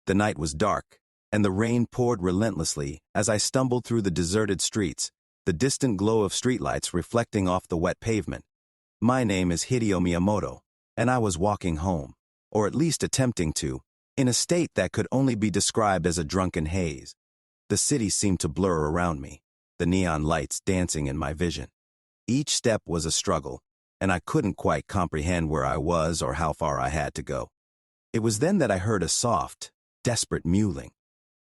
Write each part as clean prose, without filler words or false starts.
The night was dark, and the rain poured relentlessly as I stumbled through the deserted streets, the distant glow of streetlights reflecting off the wet pavement. My name is Hideo Miyamoto, and I was walking home, or at least attempting to, in a state that could only be described as a drunken haze. The city seemed to blur around me, the neon lights dancing in my vision. Each step was a struggle, and I couldn't quite comprehend where I was or how far I had to go. It was then that I heard a soft, desperate mewling.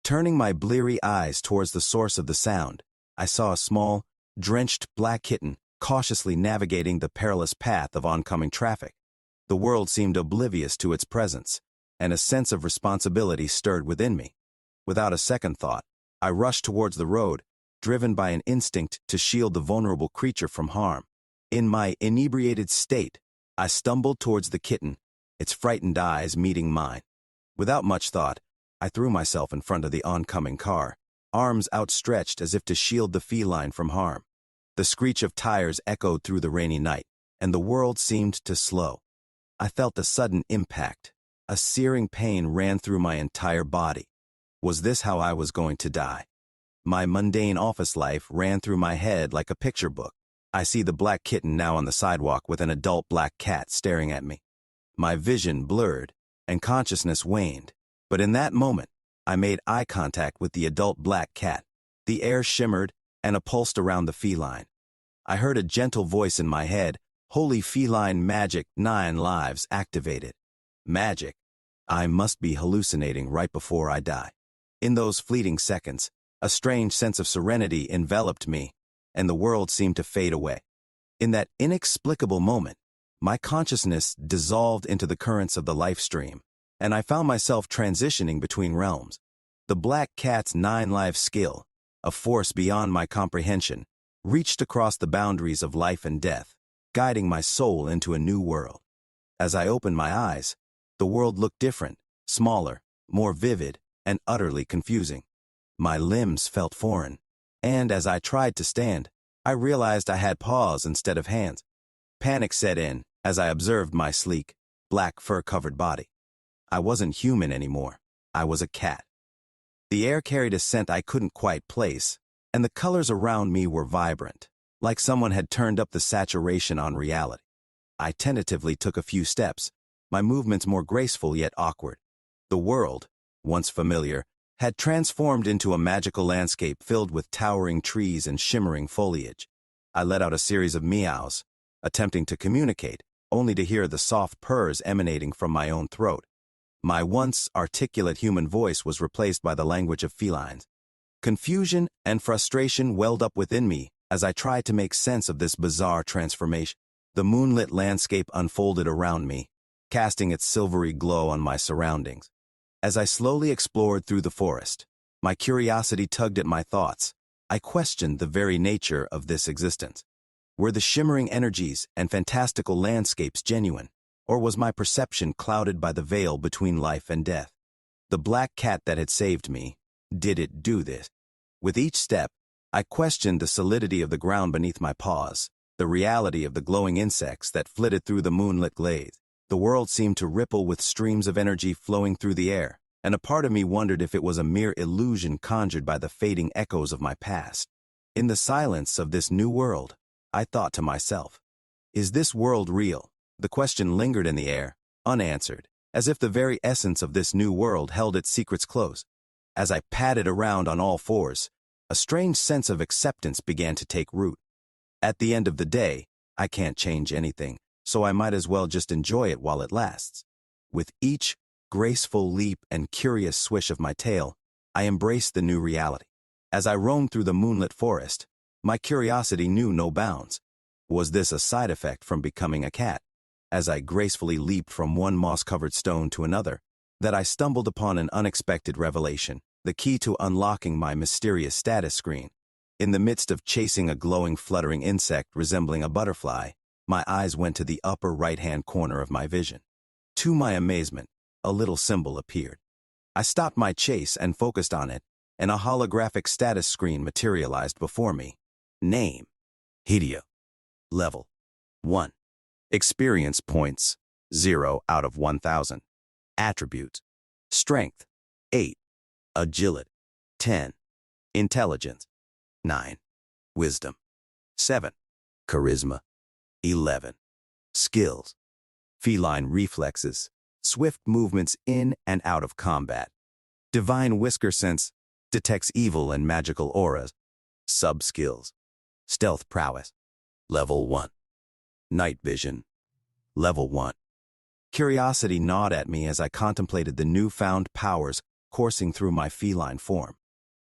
Turning my bleary eyes towards the source of the sound, I saw a small, drenched black kitten cautiously navigating the perilous path of oncoming traffic. The world seemed oblivious to its presence, and a sense of responsibility stirred within me. Without a second thought, I rushed towards the road, driven by an instinct to shield the vulnerable creature from harm. In my inebriated state, I stumbled towards the kitten, its frightened eyes meeting mine. Without much thought, I threw myself in front of the oncoming car, arms outstretched as if to shield the feline from harm. The screech of tires echoed through the rainy night, and the world seemed to slow. I felt a sudden impact. A searing pain ran through my entire body. Was this how I was going to die? My mundane office life ran through my head like a picture book. I see the black kitten now on the sidewalk with an adult black cat staring at me. My vision blurred, and consciousness waned. But in that moment, I made eye contact with the adult black cat. The air shimmered and pulsed around the feline. I heard a gentle voice in my head, "Holy feline magic, 9 lives activated." Magic. I must be hallucinating right before I die. In those fleeting seconds, a strange sense of serenity enveloped me, and the world seemed to fade away. In that inexplicable moment, my consciousness dissolved into the currents of the life stream, and I found myself transitioning between realms. The black cat's 9-life skill, a force beyond my comprehension, reached across the boundaries of life and death, guiding my soul into a new world. As I opened my eyes, the world looked different, smaller, more vivid, and utterly confusing. My limbs felt foreign, and as I tried to stand, I realized I had paws instead of hands. Panic set in as I observed my sleek, black fur-covered body. I wasn't human anymore. I was a cat. The air carried a scent I couldn't quite place, and the colors around me were vibrant, like someone had turned up the saturation on reality. I tentatively took a few steps, my movements more graceful yet awkward. The world, once familiar, had transformed into a magical landscape filled with towering trees and shimmering foliage. I let out a series of meows, attempting to communicate, only to hear the soft purrs emanating from my own throat. My once articulate human voice was replaced by the language of felines. Confusion and frustration welled up within me as I tried to make sense of this bizarre transformation. The moonlit landscape unfolded around me, casting its silvery glow on my surroundings. As I slowly explored through the forest, my curiosity tugged at my thoughts. I questioned the very nature of this existence. Were the shimmering energies and fantastical landscapes genuine, or was my perception clouded by the veil between life and death? The black cat that had saved me, did it do this? With each step, I questioned the solidity of the ground beneath my paws, the reality of the glowing insects that flitted through the moonlit glades. The world seemed to ripple with streams of energy flowing through the air, and a part of me wondered if it was a mere illusion conjured by the fading echoes of my past. In the silence of this new world, I thought to myself, is this world real? The question lingered in the air, unanswered, as if the very essence of this new world held its secrets close. As I padded around on all fours, a strange sense of acceptance began to take root. At the end of the day, I can't change anything, so I might as well just enjoy it while it lasts. With each graceful leap and curious swish of my tail, I embraced the new reality. As I roamed through the moonlit forest, my curiosity knew no bounds. Was this a side effect from becoming a cat? As I gracefully leaped from one moss-covered stone to another, that I stumbled upon an unexpected revelation, the key to unlocking my mysterious status screen. In the midst of chasing a glowing, fluttering insect resembling a butterfly, my eyes went to the upper right-hand corner of my vision. To my amazement, a little symbol appeared. I stopped my chase and focused on it, and a holographic status screen materialized before me. Name: Hideo. Level: 1. Experience points: 0 out of 1,000. Attribute: Strength: 8. Agility. 10. Intelligence. 9. Wisdom. 7. Charisma. 11. Skills. Feline reflexes. Swift movements in and out of combat. Divine whisker sense. Detects evil and magical auras. Sub-skills. Stealth prowess. Level 1. Night vision. Level 1. Curiosity gnawed at me as I contemplated the newfound powers coursing through my feline form.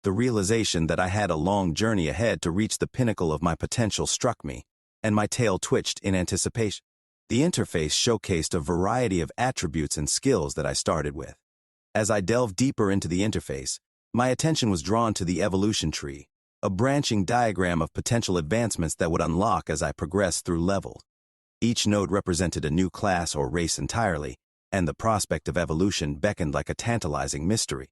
The realization that I had a long journey ahead to reach the pinnacle of my potential struck me, and my tail twitched in anticipation. The interface showcased a variety of attributes and skills that I started with. As I delved deeper into the interface, my attention was drawn to the evolution tree, a branching diagram of potential advancements that would unlock as I progressed through levels. Each node represented a new class or race entirely, and the prospect of evolution beckoned like a tantalizing mystery.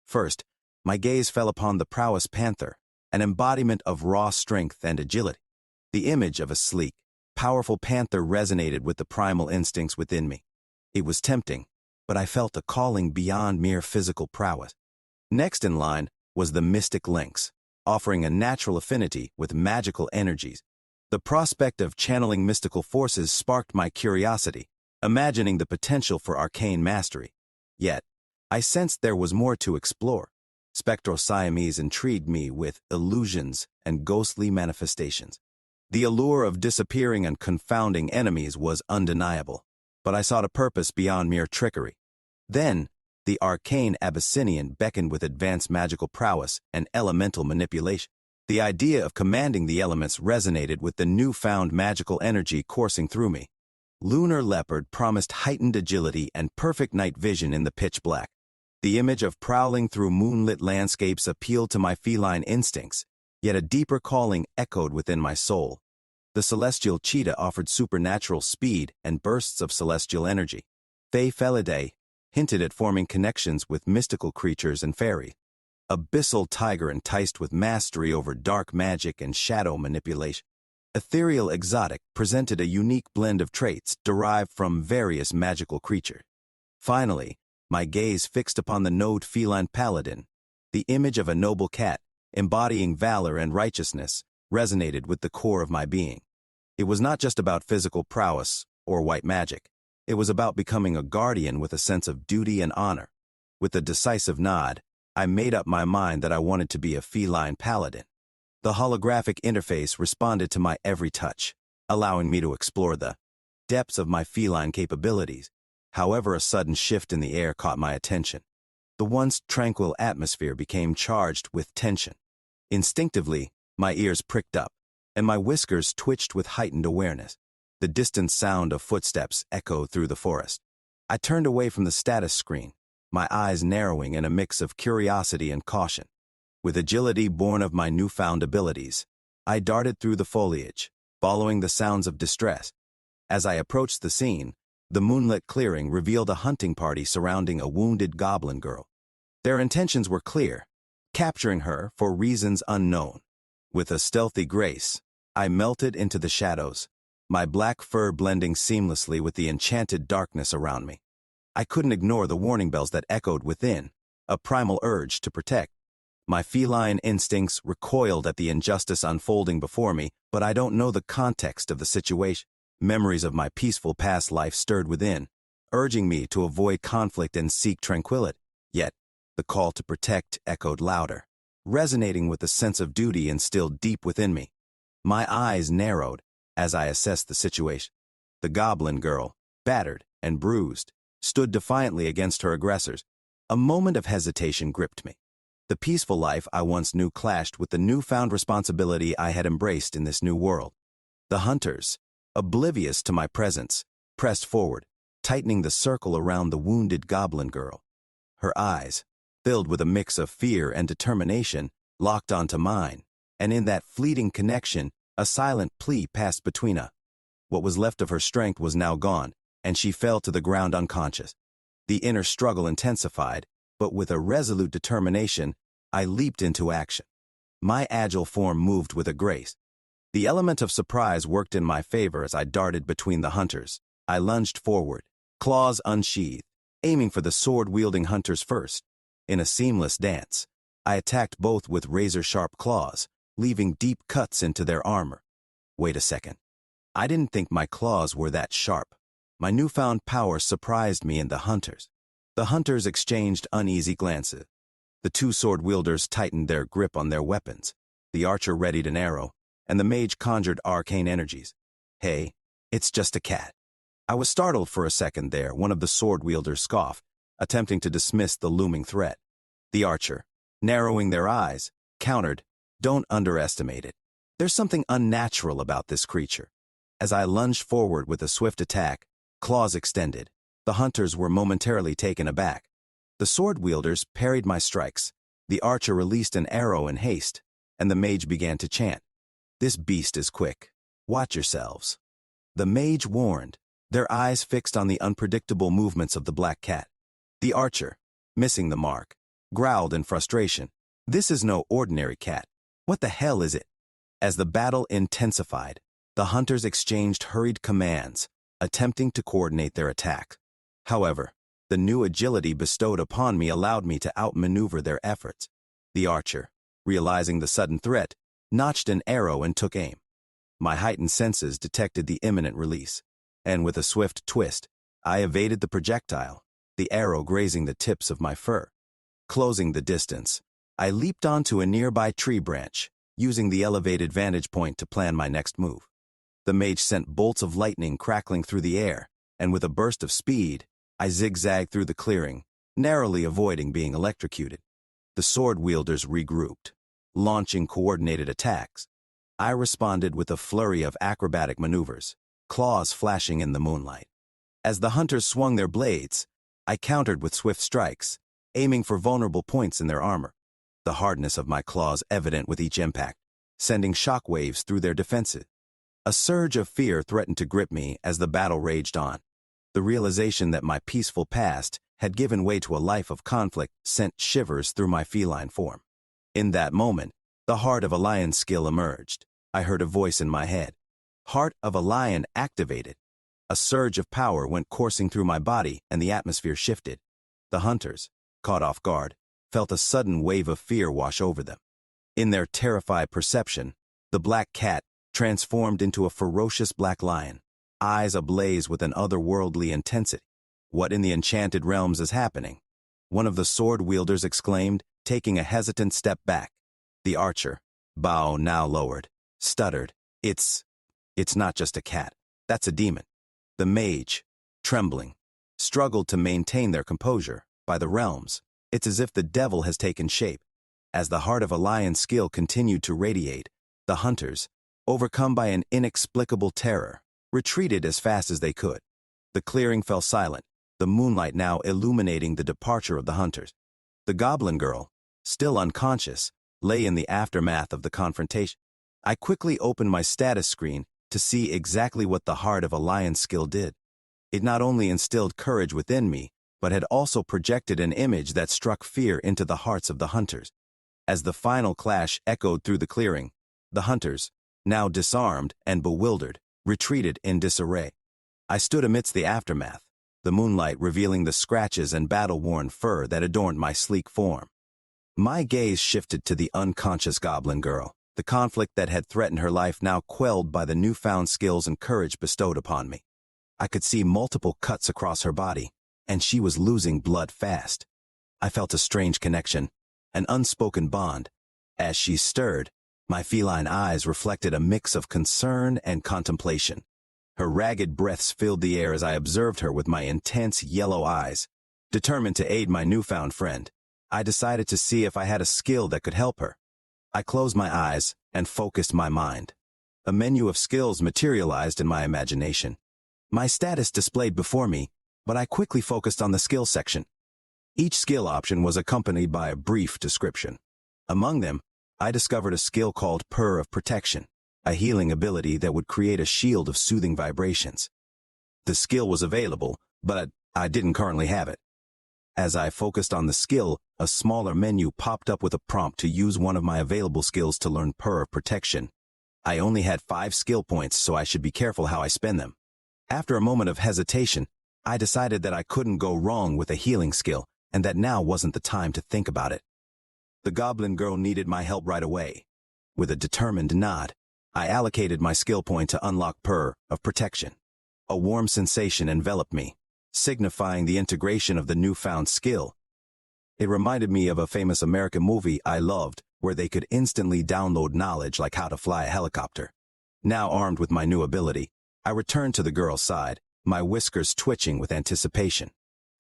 First, my gaze fell upon the prowess panther, an embodiment of raw strength and agility. The image of a sleek, powerful panther resonated with the primal instincts within me. It was tempting, but I felt a calling beyond mere physical prowess. Next in line was the mystic lynx, offering a natural affinity with magical energies. The prospect of channeling mystical forces sparked my curiosity, imagining the potential for arcane mastery. Yet, I sensed there was more to explore. Spectral Siamese intrigued me with illusions and ghostly manifestations. The allure of disappearing and confounding enemies was undeniable, but I sought a purpose beyond mere trickery. Then, the arcane Abyssinian beckoned with advanced magical prowess and elemental manipulation. The idea of commanding the elements resonated with the newfound magical energy coursing through me. Lunar Leopard promised heightened agility and perfect night vision in the pitch black. The image of prowling through moonlit landscapes appealed to my feline instincts, yet a deeper calling echoed within my soul. The celestial cheetah offered supernatural speed and bursts of celestial energy. Felidae hinted at forming connections with mystical creatures and fairies. Abyssal tiger enticed with mastery over dark magic and shadow manipulation. Ethereal exotic presented a unique blend of traits derived from various magical creatures. Finally, my gaze fixed upon the node feline Paladin. The image of a noble cat, embodying valor and righteousness, resonated with the core of my being. It was not just about physical prowess or white magic. It was about becoming a guardian with a sense of duty and honor. With a decisive nod, I made up my mind that I wanted to be a feline paladin. The holographic interface responded to my every touch, allowing me to explore the depths of my feline capabilities. However, a sudden shift in the air caught my attention. The once tranquil atmosphere became charged with tension. Instinctively, my ears pricked up, and my whiskers twitched with heightened awareness. The distant sound of footsteps echoed through the forest. I turned away from the status screen, my eyes narrowing in a mix of curiosity and caution. With agility born of my newfound abilities, I darted through the foliage, following the sounds of distress. As I approached the scene, the moonlit clearing revealed a hunting party surrounding a wounded goblin girl. Their intentions were clear, capturing her for reasons unknown. With a stealthy grace, I melted into the shadows, my black fur blending seamlessly with the enchanted darkness around me. I couldn't ignore the warning bells that echoed within, a primal urge to protect. My feline instincts recoiled at the injustice unfolding before me, but I don't know the context of the situation. Memories of my peaceful past life stirred within, urging me to avoid conflict and seek tranquility. Yet, the call to protect echoed louder, resonating with the sense of duty instilled deep within me. My eyes narrowed as I assessed the situation. The goblin girl, battered and bruised, stood defiantly against her aggressors. A moment of hesitation gripped me. The peaceful life I once knew clashed with the newfound responsibility I had embraced in this new world. The hunters, oblivious to my presence, pressed forward, tightening the circle around the wounded goblin girl. Her eyes, filled with a mix of fear and determination, locked onto mine, and in that fleeting connection, a silent plea passed between us. What was left of her strength was now gone, and she fell to the ground unconscious. The inner struggle intensified, but with a resolute determination, I leaped into action. My agile form moved with a grace. The element of surprise worked in my favor as I darted between the hunters. I lunged forward, claws unsheathed, aiming for the sword-wielding hunters first. in a seamless dance. I attacked both with razor-sharp claws, leaving deep cuts into their armor. Wait a second. I didn't think my claws were that sharp. My newfound power surprised me and the hunters. The hunters exchanged uneasy glances. The two sword-wielders tightened their grip on their weapons. The archer readied an arrow, and the mage conjured arcane energies. Hey, it's just a cat. I was startled for a second there, one of the sword-wielders scoffed, attempting to dismiss the looming threat. The archer, narrowing their eyes, countered, "Don't underestimate it. There's something unnatural about this creature." As I lunged forward with a swift attack, claws extended, the hunters were momentarily taken aback. The sword-wielders parried my strikes. The archer released an arrow in haste, and the mage began to chant, "This beast is quick. Watch yourselves." The mage warned, their eyes fixed on the unpredictable movements of the black cat. The archer, missing the mark, growled in frustration, "This is no ordinary cat. What the hell is it?" As the battle intensified, the hunters exchanged hurried commands, attempting to coordinate their attack. However, the new agility bestowed upon me allowed me to outmaneuver their efforts. The archer, realizing the sudden threat, notched an arrow and took aim. My heightened senses detected the imminent release, and with a swift twist, I evaded the projectile, the arrow grazing the tips of my fur. Closing the distance, I leaped onto a nearby tree branch, using the elevated vantage point to plan my next move. The mage sent bolts of lightning crackling through the air, and with a burst of speed, I zigzagged through the clearing, narrowly avoiding being electrocuted. The sword-wielders regrouped, launching coordinated attacks. I responded with a flurry of acrobatic maneuvers, claws flashing in the moonlight. As the hunters swung their blades, I countered with swift strikes, aiming for vulnerable points in their armor. The hardness of my claws evident with each impact, sending shockwaves through their defenses. A surge of fear threatened to grip me as the battle raged on. The realization that my peaceful past had given way to a life of conflict sent shivers through my feline form. In that moment, the Heart of a Lion skill emerged. I heard a voice in my head. Heart of a Lion activated. A surge of power went coursing through my body and the atmosphere shifted. The hunters, caught off guard, felt a sudden wave of fear wash over them. In their terrified perception, the black cat transformed into a ferocious black lion, eyes ablaze with an otherworldly intensity. "What in the enchanted realms is happening?" one of the sword-wielders exclaimed, taking a hesitant step back. The archer, bow now lowered, stuttered, It's not just a cat. That's a demon." The mage, trembling, struggled to maintain their composure. "By the realms, it's as if the devil has taken shape." As the Heart of a Lion skill continued to radiate, the hunters, overcome by an inexplicable terror, retreated as fast as they could. The clearing fell silent, the moonlight now illuminating the departure of the hunters. The goblin girl, still unconscious, lay in the aftermath of the confrontation. I quickly opened my status screen to see exactly what the Heart of a Lion skill did. It not only instilled courage within me, but had also projected an image that struck fear into the hearts of the hunters. As the final clash echoed through the clearing, the hunters, now disarmed and bewildered, retreated in disarray. I stood amidst the aftermath, the moonlight revealing the scratches and battle-worn fur that adorned my sleek form. My gaze shifted to the unconscious goblin girl, the conflict that had threatened her life now quelled by the newfound skills and courage bestowed upon me. I could see multiple cuts across her body, and she was losing blood fast. I felt a strange connection, an unspoken bond. As she stirred, my feline eyes reflected a mix of concern and contemplation. Her ragged breaths filled the air as I observed her with my intense yellow eyes. Determined to aid my newfound friend, I decided to see if I had a skill that could help her. I closed my eyes and focused my mind. A menu of skills materialized in my imagination. My status displayed before me, but I quickly focused on the skill section. Each skill option was accompanied by a brief description. Among them, I discovered a skill called Purr of Protection, a healing ability that would create a shield of soothing vibrations. The skill was available, but I didn't currently have it. As I focused on the skill, a smaller menu popped up with a prompt to use one of my available skills to learn Purr of Protection. I only had 5 skill points, so I should be careful how I spend them. After a moment of hesitation, I decided that I couldn't go wrong with a healing skill, and that now wasn't the time to think about it. The goblin girl needed my help right away. With a determined nod, I allocated my skill point to unlock Purr of Protection. A warm sensation enveloped me, signifying the integration of the newfound skill. It reminded me of a famous American movie I loved, where they could instantly download knowledge like how to fly a helicopter. Now armed with my new ability, I returned to the girl's side, my whiskers twitching with anticipation.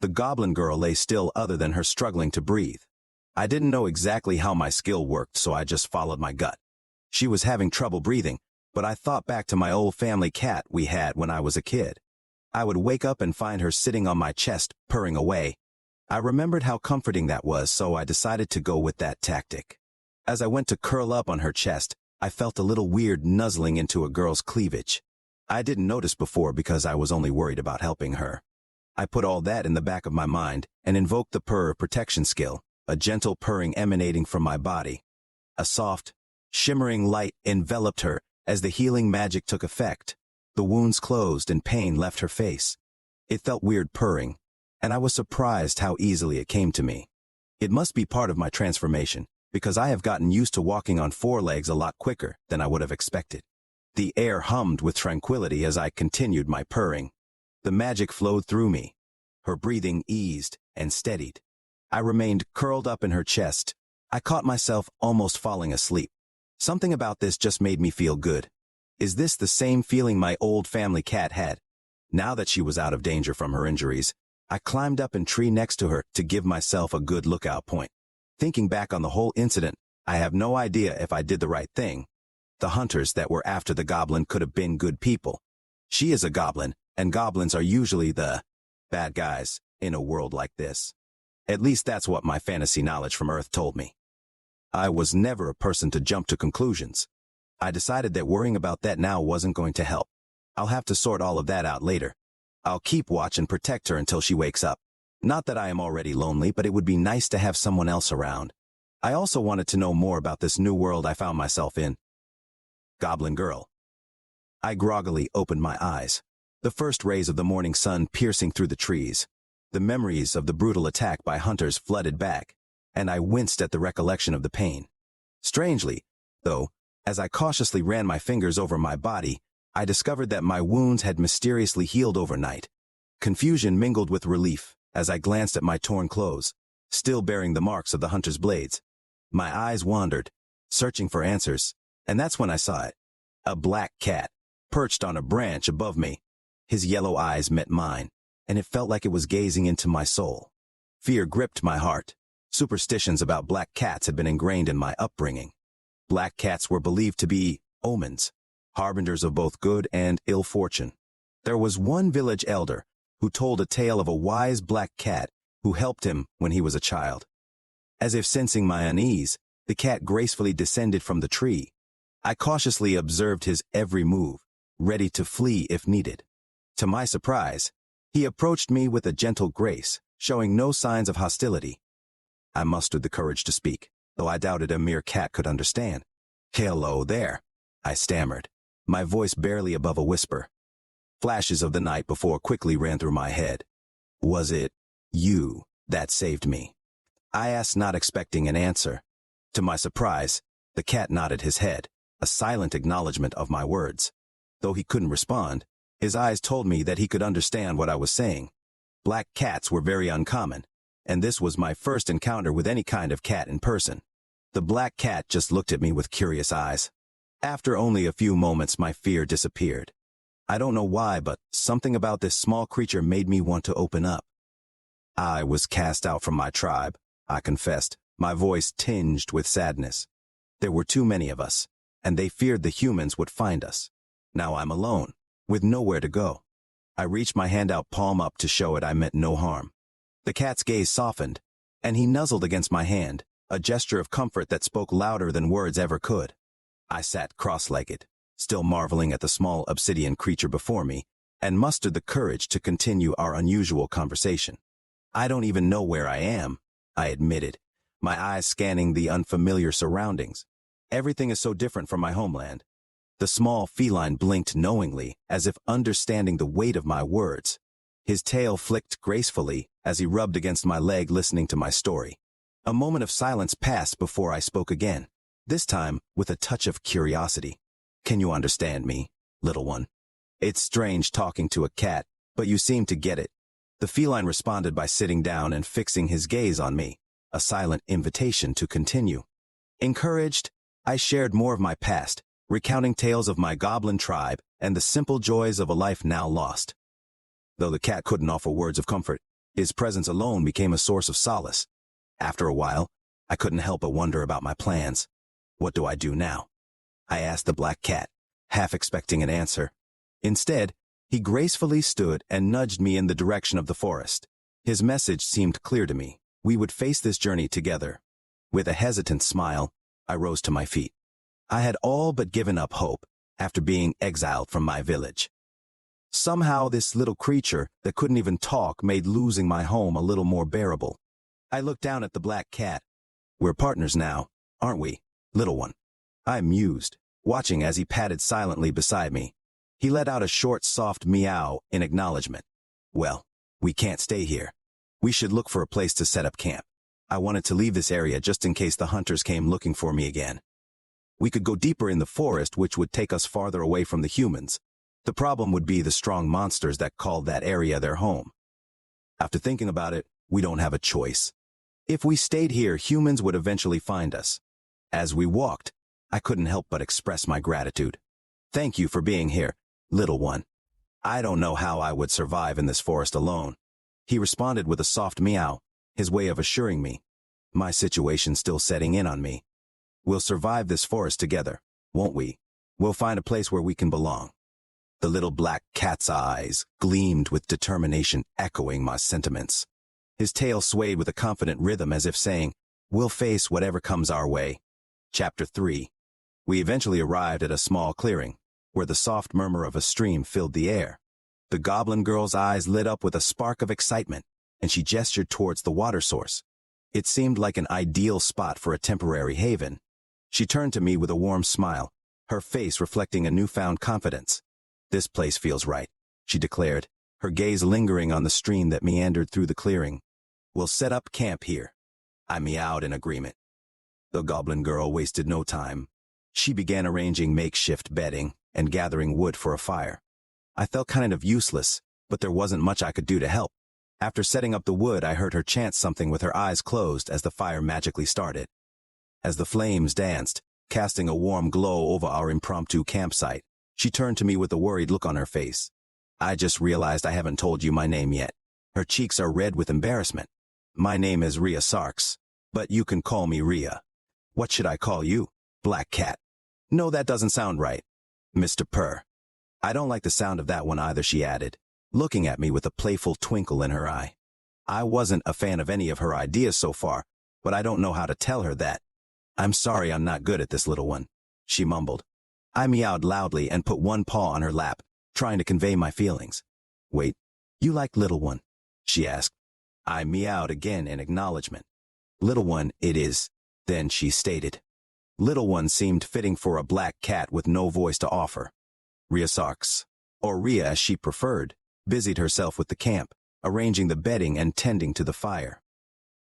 The goblin girl lay still other than her struggling to breathe. I didn't know exactly how my skill worked, so I just followed my gut. She was having trouble breathing, but I thought back to my old family cat we had when I was a kid. I would wake up and find her sitting on my chest, purring away. I remembered how comforting that was, so I decided to go with that tactic. As I went to curl up on her chest, I felt a little weird nuzzling into a girl's cleavage. I didn't notice before because I was only worried about helping her. I put all that in the back of my mind and invoked the Purr Protection skill, a gentle purring emanating from my body. A soft, shimmering light enveloped her as the healing magic took effect. The wounds closed and pain left her face. It felt weird purring, and I was surprised how easily it came to me. It must be part of my transformation, because I have gotten used to walking on four legs a lot quicker than I would have expected. The air hummed with tranquility as I continued my purring. The magic flowed through me. Her breathing eased and steadied. I remained curled up in her chest. I caught myself almost falling asleep. Something about this just made me feel good. Is this the same feeling my old family cat had? Now that she was out of danger from her injuries, I climbed up a tree next to her to give myself a good lookout point. Thinking back on the whole incident, I have no idea if I did the right thing. The hunters that were after the goblin could have been good people. She is a goblin, and goblins are usually the bad guys in a world like this. At least that's what my fantasy knowledge from Earth told me. I was never a person to jump to conclusions. I decided that worrying about that now wasn't going to help. I'll have to sort all of that out later. I'll keep watch and protect her until she wakes up. Not that I am already lonely, but it would be nice to have someone else around. I also wanted to know more about this new world I found myself in. Goblin girl. I groggily opened my eyes. The first rays of the morning sun piercing through the trees. The memories of the brutal attack by hunters flooded back, and I winced at the recollection of the pain. Strangely, though, as I cautiously ran my fingers over my body, I discovered that my wounds had mysteriously healed overnight. Confusion mingled with relief as I glanced at my torn clothes, still bearing the marks of the hunter's blades. My eyes wandered, searching for answers, and that's when I saw it. A black cat, perched on a branch above me. His yellow eyes met mine, and it felt like it was gazing into my soul. Fear gripped my heart. Superstitions about black cats had been ingrained in my upbringing. Black cats were believed to be omens, harbingers of both good and ill fortune. There was one village elder who told a tale of a wise black cat who helped him when he was a child. As if sensing my unease, the cat gracefully descended from the tree. I cautiously observed his every move, ready to flee if needed. To my surprise, he approached me with a gentle grace, showing no signs of hostility. I mustered the courage to speak, though I doubted a mere cat could understand. "Hello there," I stammered, my voice barely above a whisper. Flashes of the night before quickly ran through my head. "Was it you that saved me?" I asked, not expecting an answer. To my surprise, the cat nodded his head, a silent acknowledgement of my words. Though he couldn't respond, his eyes told me that he could understand what I was saying. Black cats were very uncommon, and this was my first encounter with any kind of cat in person. The black cat just looked at me with curious eyes. After only a few moments, my fear disappeared. I don't know why, but something about this small creature made me want to open up. I was cast out from my tribe, I confessed, my voice tinged with sadness. There were too many of us, and they feared the humans would find us. Now I'm alone, with nowhere to go. I reached my hand out palm up to show it I meant no harm. The cat's gaze softened, and he nuzzled against my hand, a gesture of comfort that spoke louder than words ever could. I sat cross-legged, still marveling at the small obsidian creature before me, and mustered the courage to continue our unusual conversation. "I don't even know where I am," I admitted, my eyes scanning the unfamiliar surroundings. "Everything is so different from my homeland." The small feline blinked knowingly, as if understanding the weight of my words. His tail flicked gracefully, as he rubbed against my leg listening to my story. A moment of silence passed before I spoke again, this time with a touch of curiosity. Can you understand me, little one? It's strange talking to a cat, but you seem to get it. The feline responded by sitting down and fixing his gaze on me, a silent invitation to continue. Encouraged, I shared more of my past, recounting tales of my goblin tribe and the simple joys of a life now lost. Though the cat couldn't offer words of comfort, his presence alone became a source of solace. After a while, I couldn't help but wonder about my plans. What do I do now? I asked the black cat, half expecting an answer. Instead, he gracefully stood and nudged me in the direction of the forest. His message seemed clear to me. We would face this journey together. With a hesitant smile, I rose to my feet. I had all but given up hope after being exiled from my village. Somehow this little creature that couldn't even talk made losing my home a little more bearable. I looked down at the black cat. We're partners now, aren't we, little one? I mused, watching as he padded silently beside me. He let out a short, soft meow in acknowledgement. Well, we can't stay here. We should look for a place to set up camp. I wanted to leave this area just in case the hunters came looking for me again. We could go deeper in the forest, which would take us farther away from the humans. The problem would be the strong monsters that called that area their home. After thinking about it, we don't have a choice. If we stayed here, humans would eventually find us. As we walked, I couldn't help but express my gratitude. Thank you for being here, little one. I don't know how I would survive in this forest alone. He responded with a soft meow, his way of assuring me. My situation's still setting in on me. We'll survive this forest together, won't we? We'll find a place where we can belong. The little black cat's eyes gleamed with determination, echoing my sentiments. His tail swayed with a confident rhythm as if saying, we'll face whatever comes our way. Chapter 3. We eventually arrived at a small clearing, where the soft murmur of a stream filled the air. The goblin girl's eyes lit up with a spark of excitement, and she gestured towards the water source. It seemed like an ideal spot for a temporary haven. She turned to me with a warm smile, her face reflecting a newfound confidence. This place feels right, she declared, her gaze lingering on the stream that meandered through the clearing. We'll set up camp here. I meowed in agreement. The goblin girl wasted no time. She began arranging makeshift bedding and gathering wood for a fire. I felt kind of useless, but there wasn't much I could do to help. After setting up the wood, I heard her chant something with her eyes closed as the fire magically started. As the flames danced, casting a warm glow over our impromptu campsite, she turned to me with a worried look on her face. I just realized I haven't told you my name yet. Her cheeks are red with embarrassment. My name is Rhea Sarks, but you can call me Rhea. What should I call you, Black Cat? No, that doesn't sound right. Mr. Purr. I don't like the sound of that one either, she added, looking at me with a playful twinkle in her eye. I wasn't a fan of any of her ideas so far, but I don't know how to tell her that. I'm sorry I'm not good at this, little one, she mumbled. I meowed loudly and put one paw on her lap, trying to convey my feelings. Wait, you like little one? She asked. I meowed again in acknowledgement. Little one, it is, then she stated. Little one seemed fitting for a black cat with no voice to offer. Rhea Sarks, or Rhea as she preferred, busied herself with the camp, arranging the bedding and tending to the fire.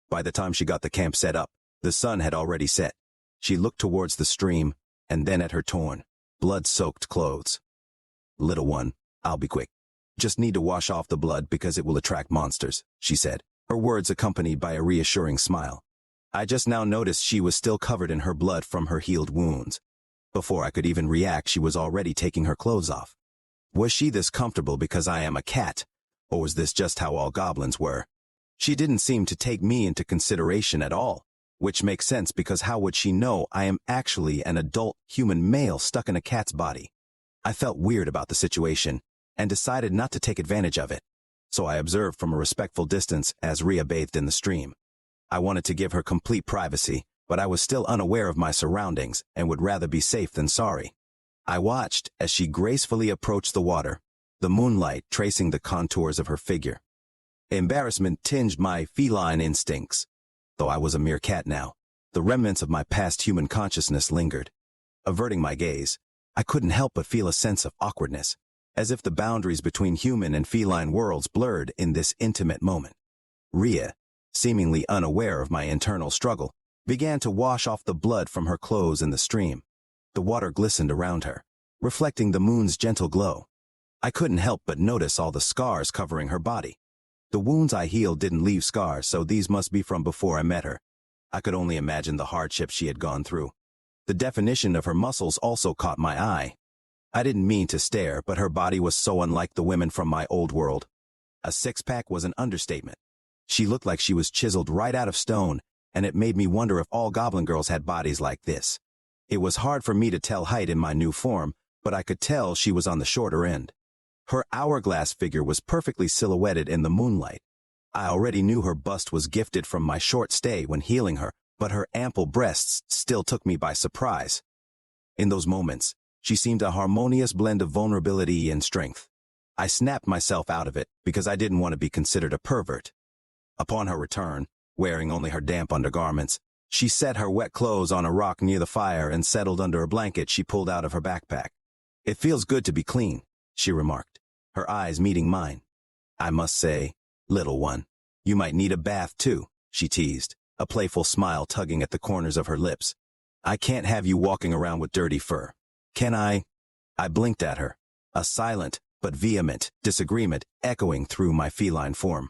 By the time she got the camp set up, the sun had already set. She looked towards the stream, and then at her torn, blood-soaked clothes. Little one, I'll be quick. Just need to wash off the blood because it will attract monsters, she said, her words accompanied by a reassuring smile. I just now noticed she was still covered in her blood from her healed wounds. Before I could even react, she was already taking her clothes off. Was she this comfortable because I am a cat, or was this just how all goblins were? She didn't seem to take me into consideration at all, which makes sense because how would she know I am actually an adult human male stuck in a cat's body? I felt weird about the situation and decided not to take advantage of it, so I observed from a respectful distance as Rhea bathed in the stream. I wanted to give her complete privacy, but I was still unaware of my surroundings and would rather be safe than sorry. I watched as she gracefully approached the water, the moonlight tracing the contours of her figure. Embarrassment tinged my feline instincts. Though I was a mere cat now, the remnants of my past human consciousness lingered. Averting my gaze, I couldn't help but feel a sense of awkwardness, as if the boundaries between human and feline worlds blurred in this intimate moment. Rhea, seemingly unaware of my internal struggle, began to wash off the blood from her clothes in the stream. The water glistened around her, reflecting the moon's gentle glow. I couldn't help but notice all the scars covering her body. The wounds I healed didn't leave scars, so these must be from before I met her. I could only imagine the hardships she had gone through. The definition of her muscles also caught my eye. I didn't mean to stare, but her body was so unlike the women from my old world. A six-pack was an understatement. She looked like she was chiseled right out of stone, and it made me wonder if all goblin girls had bodies like this. It was hard for me to tell height in my new form, but I could tell she was on the shorter end. Her hourglass figure was perfectly silhouetted in the moonlight. I already knew her bust was gifted from my short stay when healing her, but her ample breasts still took me by surprise. In those moments, she seemed a harmonious blend of vulnerability and strength. I snapped myself out of it because I didn't want to be considered a pervert. Upon her return, wearing only her damp undergarments, she set her wet clothes on a rock near the fire and settled under a blanket she pulled out of her backpack. "It feels good to be clean," she remarked, her eyes meeting mine. "I must say, little one, you might need a bath too," she teased, a playful smile tugging at the corners of her lips. "I can't have you walking around with dirty fur. Can I?" I blinked at her, a silent but vehement disagreement echoing through my feline form.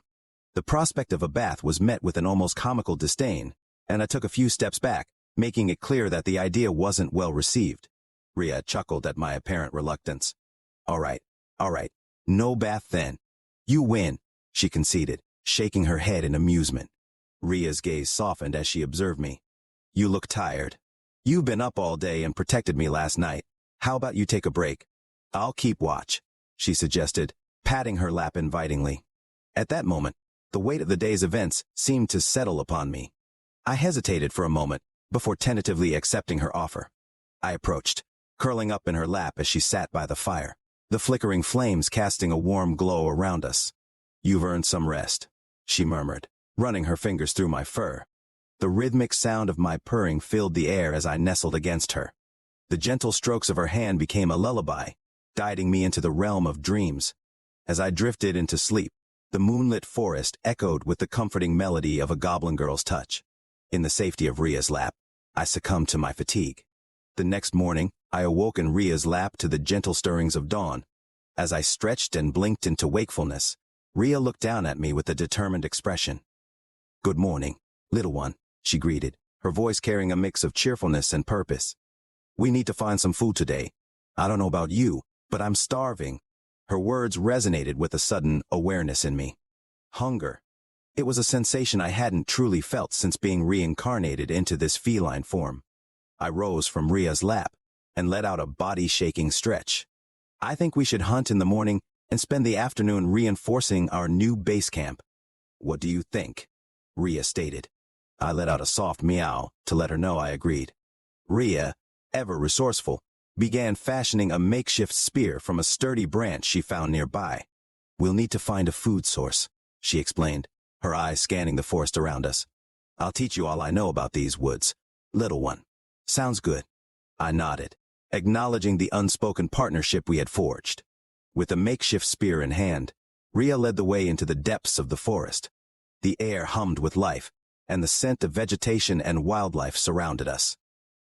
The prospect of a bath was met with an almost comical disdain, and I took a few steps back, making it clear that the idea wasn't well received. Rhea chuckled at my apparent reluctance. All right, no bath then. You win," she conceded, shaking her head in amusement. Rhea's gaze softened as she observed me. "You look tired. You've been up all day and protected me last night. How about you take a break? I'll keep watch," she suggested, patting her lap invitingly. At that moment, the weight of the day's events seemed to settle upon me. I hesitated for a moment before tentatively accepting her offer. I approached, curling up in her lap as she sat by the fire, the flickering flames casting a warm glow around us. "You've earned some rest," she murmured, running her fingers through my fur. The rhythmic sound of my purring filled the air as I nestled against her. The gentle strokes of her hand became a lullaby, guiding me into the realm of dreams. As I drifted into sleep, the moonlit forest echoed with the comforting melody of a goblin girl's touch. In the safety of Rhea's lap, I succumbed to my fatigue. The next morning, I awoke in Rhea's lap to the gentle stirrings of dawn. As I stretched and blinked into wakefulness, Rhea looked down at me with a determined expression. "Good morning, little one," she greeted, her voice carrying a mix of cheerfulness and purpose. "We need to find some food today. I don't know about you, but I'm starving." Her words resonated with a sudden awareness in me. Hunger. It was a sensation I hadn't truly felt since being reincarnated into this feline form. I rose from Rhea's lap and let out a body-shaking stretch. "I think we should hunt in the morning and spend the afternoon reinforcing our new base camp." "What do you think?" Rhea stated. I let out a soft meow to let her know I agreed. Rhea, ever resourceful, began fashioning a makeshift spear from a sturdy branch she found nearby. "We'll need to find a food source," she explained, her eyes scanning the forest around us. "I'll teach you all I know about these woods, little one." "Sounds good." I nodded, acknowledging the unspoken partnership we had forged. With a makeshift spear in hand, Rhea led the way into the depths of the forest. The air hummed with life, and the scent of vegetation and wildlife surrounded us.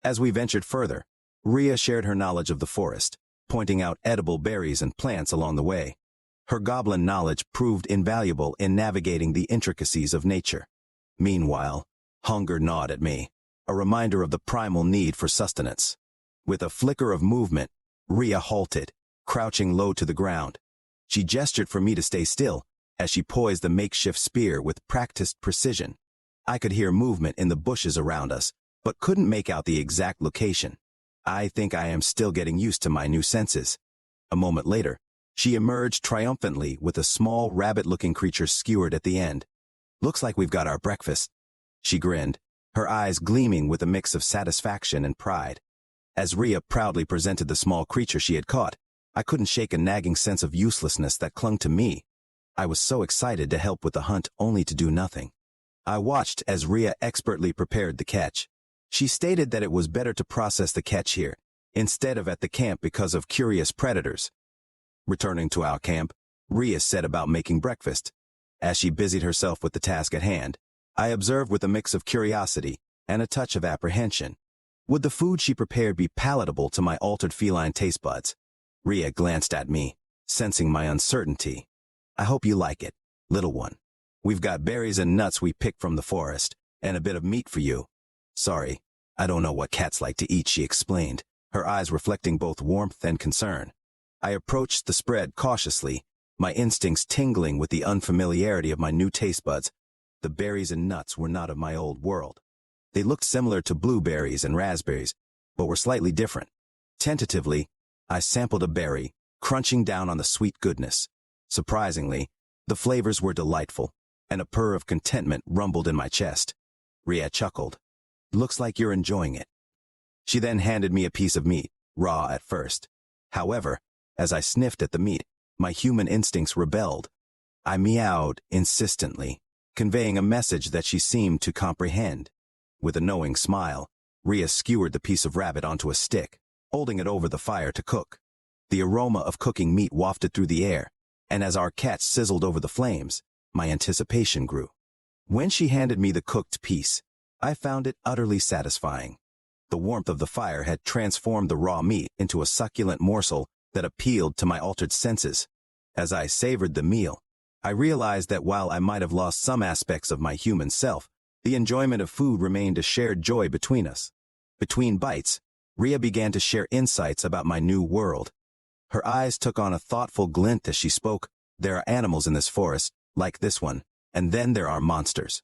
As we ventured further, Rhea shared her knowledge of the forest, pointing out edible berries and plants along the way. Her goblin knowledge proved invaluable in navigating the intricacies of nature. Meanwhile, hunger gnawed at me, a reminder of the primal need for sustenance. With a flicker of movement, Rhea halted, crouching low to the ground. She gestured for me to stay still, as she poised the makeshift spear with practiced precision. I could hear movement in the bushes around us, but couldn't make out the exact location. I think I am still getting used to my new senses. A moment later, she emerged triumphantly with a small rabbit-looking creature skewered at the end. "Looks like we've got our breakfast," she grinned, her eyes gleaming with a mix of satisfaction and pride. As Rhea proudly presented the small creature she had caught, I couldn't shake a nagging sense of uselessness that clung to me. I was so excited to help with the hunt only to do nothing. I watched as Rhea expertly prepared the catch. She stated that it was better to process the catch here, instead of at the camp because of curious predators. Returning to our camp, Rhea set about making breakfast. As she busied herself with the task at hand, I observed with a mix of curiosity and a touch of apprehension. Would the food she prepared be palatable to my altered feline taste buds? Ria glanced at me, sensing my uncertainty. I hope you like it, little one. We've got berries and nuts we picked from the forest, and a bit of meat for you. Sorry, I don't know what cats like to eat, she explained, her eyes reflecting both warmth and concern. I approached the spread cautiously, my instincts tingling with the unfamiliarity of my new taste buds. The berries and nuts were not of my old world. They looked similar to blueberries and raspberries, but were slightly different. Tentatively, I sampled a berry, crunching down on the sweet goodness. Surprisingly, the flavors were delightful, and a purr of contentment rumbled in my chest. Ria chuckled. Looks like you're enjoying it. She then handed me a piece of meat, raw at first. However, as I sniffed at the meat, my human instincts rebelled. I meowed insistently, conveying a message that she seemed to comprehend. With a knowing smile, Ria skewered the piece of rabbit onto a stick, holding it over the fire to cook. The aroma of cooking meat wafted through the air, and as our cat sizzled over the flames, my anticipation grew. When she handed me the cooked piece, I found it utterly satisfying. The warmth of the fire had transformed the raw meat into a succulent morsel that appealed to my altered senses. As I savored the meal, I realized that while I might have lost some aspects of my human self, the enjoyment of food remained a shared joy between us. Between bites, Ria began to share insights about my new world. Her eyes took on a thoughtful glint as she spoke. There are animals in this forest, like this one, and then there are monsters.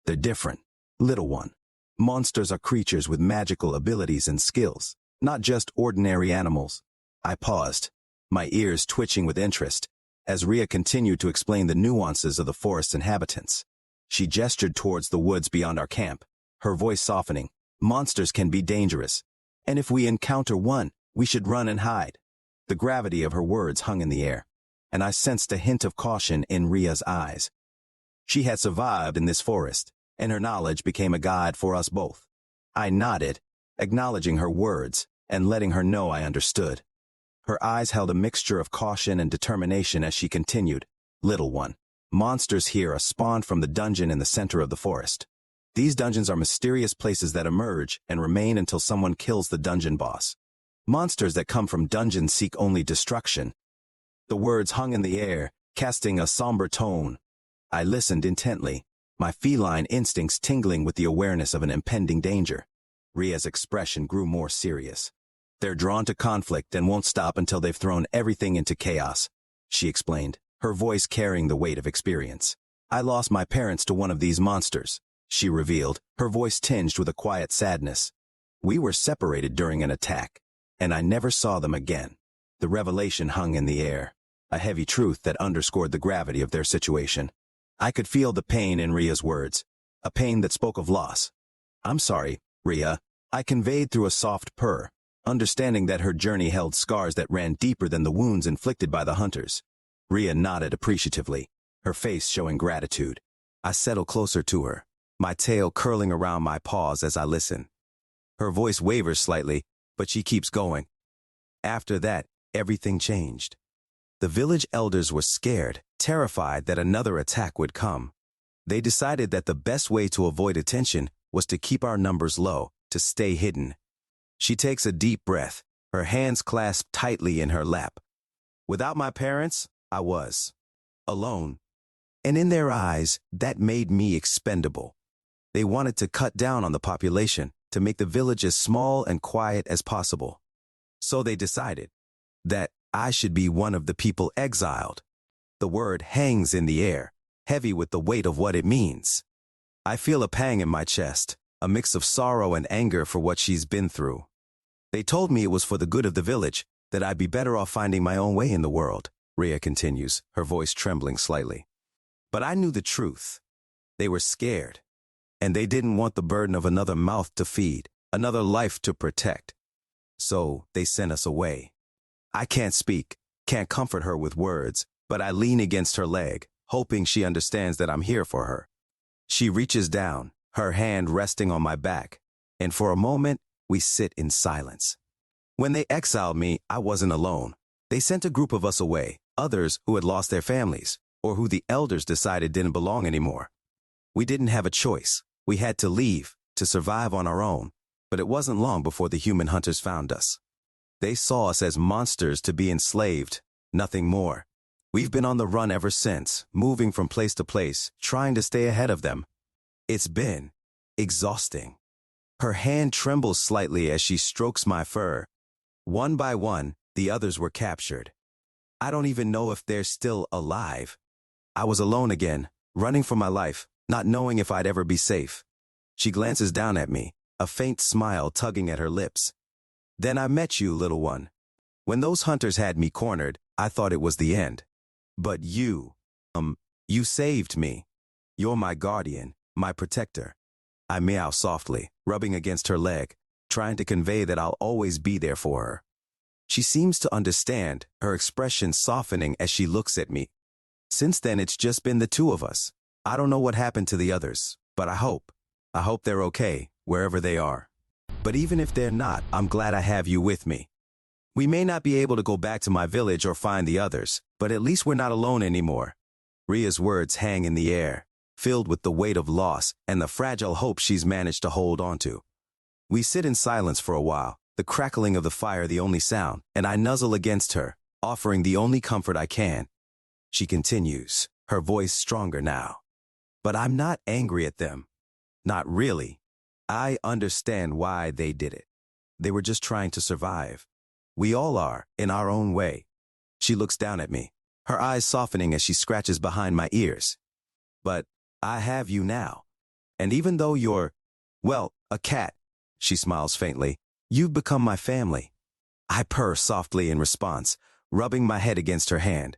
They're different, little one. Monsters are creatures with magical abilities and skills, not just ordinary animals. I paused, my ears twitching with interest, as Ria continued to explain the nuances of the forest's inhabitants. She gestured towards the woods beyond our camp, her voice softening. Monsters can be dangerous, and if we encounter one, we should run and hide. The gravity of her words hung in the air, and I sensed a hint of caution in Ria's eyes. She had survived in this forest, and her knowledge became a guide for us both. I nodded, acknowledging her words and letting her know I understood. Her eyes held a mixture of caution and determination as she continued. Little one, monsters here are spawned from the dungeon in the center of the forest. These dungeons are mysterious places that emerge and remain until someone kills the dungeon boss. Monsters that come from dungeons seek only destruction. The words hung in the air, casting a somber tone. I listened intently, my feline instincts tingling with the awareness of an impending danger. Ria's expression grew more serious. They're drawn to conflict and won't stop until they've thrown everything into chaos, she explained, her voice carrying the weight of experience. I lost my parents to one of these monsters, she revealed, her voice tinged with a quiet sadness. We were separated during an attack, and I never saw them again. The revelation hung in the air, a heavy truth that underscored the gravity of their situation. I could feel the pain in Ria's words, a pain that spoke of loss. I'm sorry, Ria, I conveyed through a soft purr, understanding that her journey held scars that ran deeper than the wounds inflicted by the hunters. Ria nodded appreciatively, her face showing gratitude. I settled closer to her, my tail curling around my paws as I listen. Her voice wavers slightly, but she keeps going. After that, everything changed. The village elders were scared, terrified that another attack would come. They decided that the best way to avoid attention was to keep our numbers low, to stay hidden. She takes a deep breath, her hands clasped tightly in her lap. Without my parents, I was alone. And in their eyes, that made me expendable. They wanted to cut down on the population, to make the village as small and quiet as possible. So they decided that I should be one of the people exiled. The word hangs in the air, heavy with the weight of what it means. I feel a pang in my chest, a mix of sorrow and anger for what she's been through. They told me it was for the good of the village, that I'd be better off finding my own way in the world, Ria continues, her voice trembling slightly. But I knew the truth. They were scared, and they didn't want the burden of another mouth to feed, another life to protect. So they sent us away. I can't speak, can't comfort her with words, but I lean against her leg, hoping she understands that I'm here for her. She reaches down, her hand resting on my back, and for a moment, we sit in silence. When they exiled me, I wasn't alone. They sent a group of us away, others who had lost their families. or who the elders decided didn't belong anymore. We didn't have a choice. We had to leave, to survive on our own, but it wasn't long before the human hunters found us. They saw us as monsters to be enslaved, nothing more. We've been on the run ever since, moving from place to place, trying to stay ahead of them. It's been exhausting. Her hand trembles slightly as she strokes my fur. One by one, the others were captured. I don't even know if they're still alive. I was alone again, running for my life, not knowing if I'd ever be safe. She glances down at me, a faint smile tugging at her lips. Then I met you, little one. When those hunters had me cornered, I thought it was the end. But you saved me. You're my guardian, my protector. I meow softly, rubbing against her leg, trying to convey that I'll always be there for her. She seems to understand, her expression softening as she looks at me. Since then, it's just been the two of us. I don't know what happened to the others, but I hope they're okay, wherever they are. But even if they're not, I'm glad I have you with me. We may not be able to go back to my village or find the others, but at least we're not alone anymore. Ria's words hang in the air, filled with the weight of loss and the fragile hope she's managed to hold onto. We sit in silence for a while, the crackling of the fire the only sound, and I nuzzle against her, offering the only comfort I can. She continues, her voice stronger now. But I'm not angry at them. Not really. I understand why they did it. They were just trying to survive. We all are, in our own way. She looks down at me, her eyes softening as she scratches behind my ears. But I have you now. And even though you're, well, a cat, she smiles faintly, you've become my family. I purr softly in response, rubbing my head against her hand.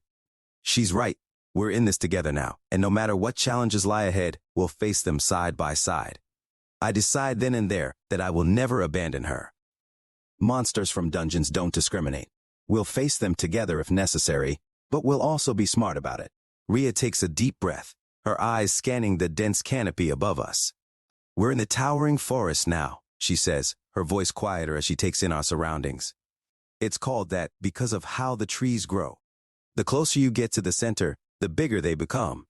She's right. We're in this together now, and no matter what challenges lie ahead, we'll face them side by side. I decide then and there that I will never abandon her. Monsters from dungeons don't discriminate. We'll face them together if necessary, but we'll also be smart about it. Ria takes a deep breath, her eyes scanning the dense canopy above us. We're in the towering forest now, she says, her voice quieter as she takes in our surroundings. It's called that because of how the trees grow. The closer you get to the center, the bigger they become.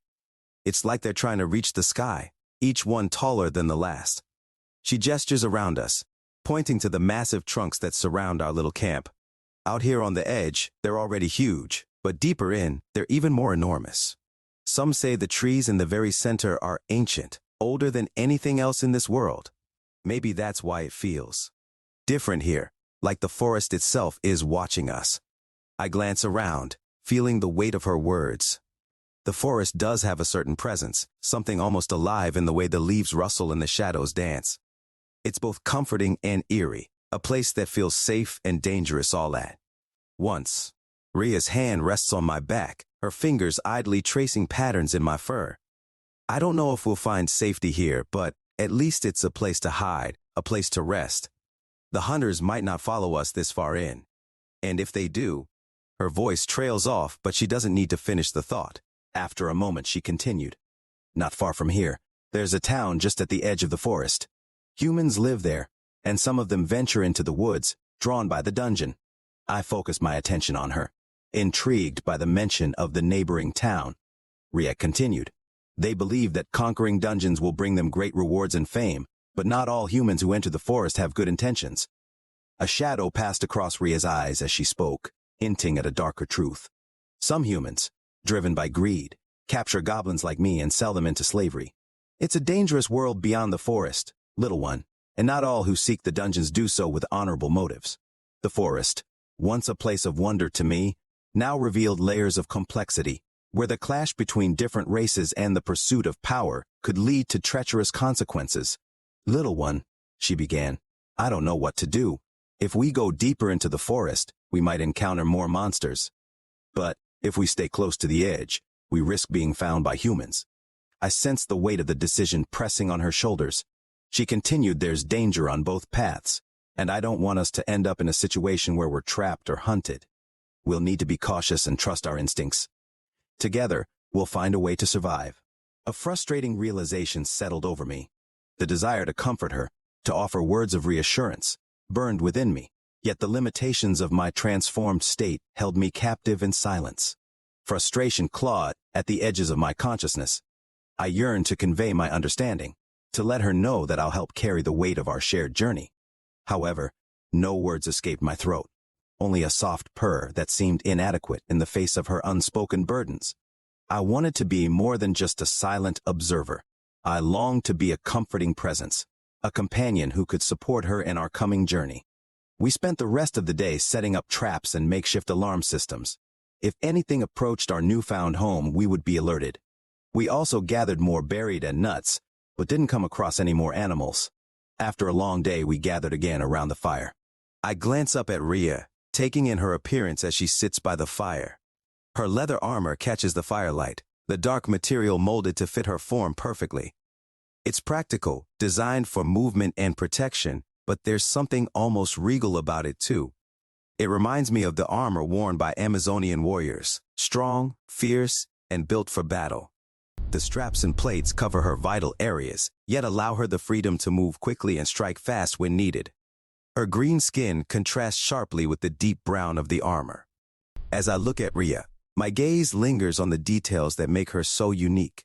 It's like they're trying to reach the sky, each one taller than the last. She gestures around us, pointing to the massive trunks that surround our little camp. Out here on the edge, they're already huge, but deeper in, they're even more enormous. Some say the trees in the very center are ancient, older than anything else in this world. Maybe that's why it feels different here, like the forest itself is watching us. I glance around, feeling the weight of her words. The forest does have a certain presence, something almost alive in the way the leaves rustle and the shadows dance. It's both comforting and eerie, a place that feels safe and dangerous all at once. Ria's hand rests on my back, her fingers idly tracing patterns in my fur. I don't know if we'll find safety here, but at least it's a place to hide, a place to rest. The hunters might not follow us this far in. And if they do, her voice trails off, but she doesn't need to finish the thought. After a moment, she continued. Not far from here, there's a town just at the edge of the forest. Humans live there, and some of them venture into the woods, drawn by the dungeon. I focus my attention on her, intrigued by the mention of the neighboring town. Ria continued. They believe that conquering dungeons will bring them great rewards and fame, but not all humans who enter the forest have good intentions. A shadow passed across Ria's eyes as she spoke, hinting at a darker truth. Some humans, driven by greed, capture goblins like me and sell them into slavery. It's a dangerous world beyond the forest, little one, and not all who seek the dungeons do so with honorable motives. The forest, once a place of wonder to me, now revealed layers of complexity, where the clash between different races and the pursuit of power could lead to treacherous consequences. Little one, she began, I don't know what to do. If we go deeper into the forest, we might encounter more monsters. But if we stay close to the edge, we risk being found by humans. I sensed the weight of the decision pressing on her shoulders. She continued, there's danger on both paths, and I don't want us to end up in a situation where we're trapped or hunted. We'll need to be cautious and trust our instincts. Together, we'll find a way to survive. A frustrating realization settled over me. The desire to comfort her, to offer words of reassurance, burned within me, yet the limitations of my transformed state held me captive in silence. Frustration clawed at the edges of my consciousness. I yearned to convey my understanding, to let her know that I'll help carry the weight of our shared journey. However, no words escaped my throat, only a soft purr that seemed inadequate in the face of her unspoken burdens. I wanted to be more than just a silent observer. I longed to be a comforting presence, a companion who could support her in our coming journey. We spent the rest of the day setting up traps and makeshift alarm systems. If anything approached our newfound home, we would be alerted. We also gathered more berries and nuts, but didn't come across any more animals. After a long day, we gathered again around the fire. I glance up at Rhea, taking in her appearance as she sits by the fire. Her leather armor catches the firelight, the dark material molded to fit her form perfectly. It's practical, designed for movement and protection, but there's something almost regal about it too. It reminds me of the armor worn by Amazonian warriors, strong, fierce, and built for battle. The straps and plates cover her vital areas, yet allow her the freedom to move quickly and strike fast when needed. Her green skin contrasts sharply with the deep brown of the armor. As I look at Rhea, my gaze lingers on the details that make her so unique.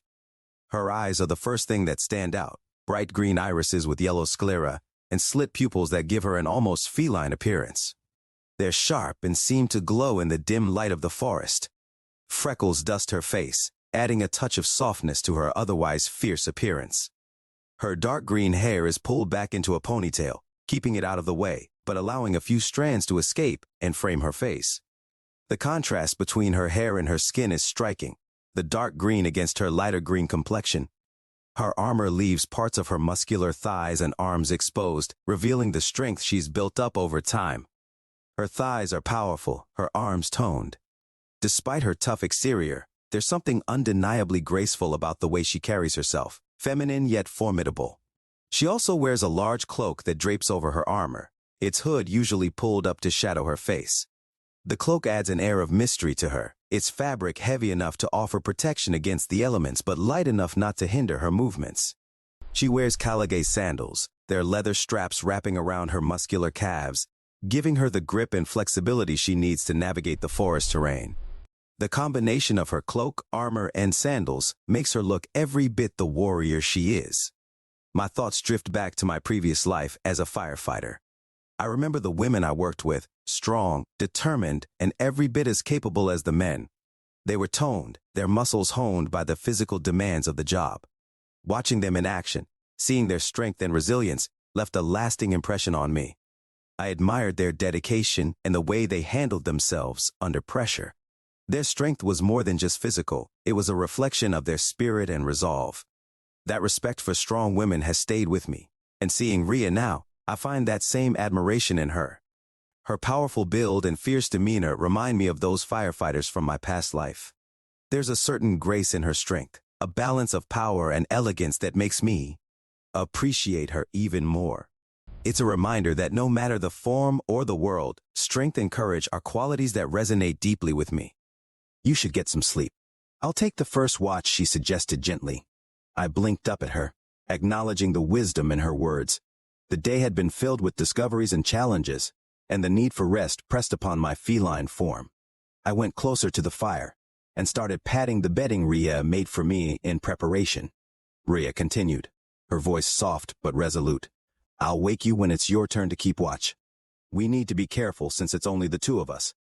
Her eyes are the first thing that stand out, bright green irises with yellow sclera, and slit pupils that give her an almost feline appearance. They're sharp and seem to glow in the dim light of the forest. Freckles dust her face, adding a touch of softness to her otherwise fierce appearance. Her dark green hair is pulled back into a ponytail, keeping it out of the way, but allowing a few strands to escape and frame her face. The contrast between her hair and her skin is striking, the dark green against her lighter green complexion. Her armor leaves parts of her muscular thighs and arms exposed, revealing the strength she's built up over time. Her thighs are powerful, her arms toned. Despite her tough exterior, there's something undeniably graceful about the way she carries herself, feminine yet formidable. She also wears a large cloak that drapes over her armor, its hood usually pulled up to shadow her face. The cloak adds an air of mystery to her, its fabric heavy enough to offer protection against the elements but light enough not to hinder her movements. She wears Kalage sandals, their leather straps wrapping around her muscular calves, giving her the grip and flexibility she needs to navigate the forest terrain. The combination of her cloak, armor, and sandals makes her look every bit the warrior she is. My thoughts drift back to my previous life as a firefighter. I remember the women I worked with, strong, determined, and every bit as capable as the men. They were toned, their muscles honed by the physical demands of the job. Watching them in action, seeing their strength and resilience, left a lasting impression on me. I admired their dedication and the way they handled themselves under pressure. Their strength was more than just physical, it was a reflection of their spirit and resolve. That respect for strong women has stayed with me, and seeing Rhea now, I find that same admiration in her. Her powerful build and fierce demeanor remind me of those firefighters from my past life. There's a certain grace in her strength, a balance of power and elegance that makes me appreciate her even more. It's a reminder that no matter the form or the world, strength and courage are qualities that resonate deeply with me. You should get some sleep. I'll take the first watch, she suggested gently. I blinked up at her, acknowledging the wisdom in her words. The day had been filled with discoveries and challenges, and the need for rest pressed upon my feline form. I went closer to the fire and started patting the bedding Rhea made for me in preparation. Rhea continued, her voice soft but resolute. I'll wake you when it's your turn to keep watch. We need to be careful since it's only the two of us.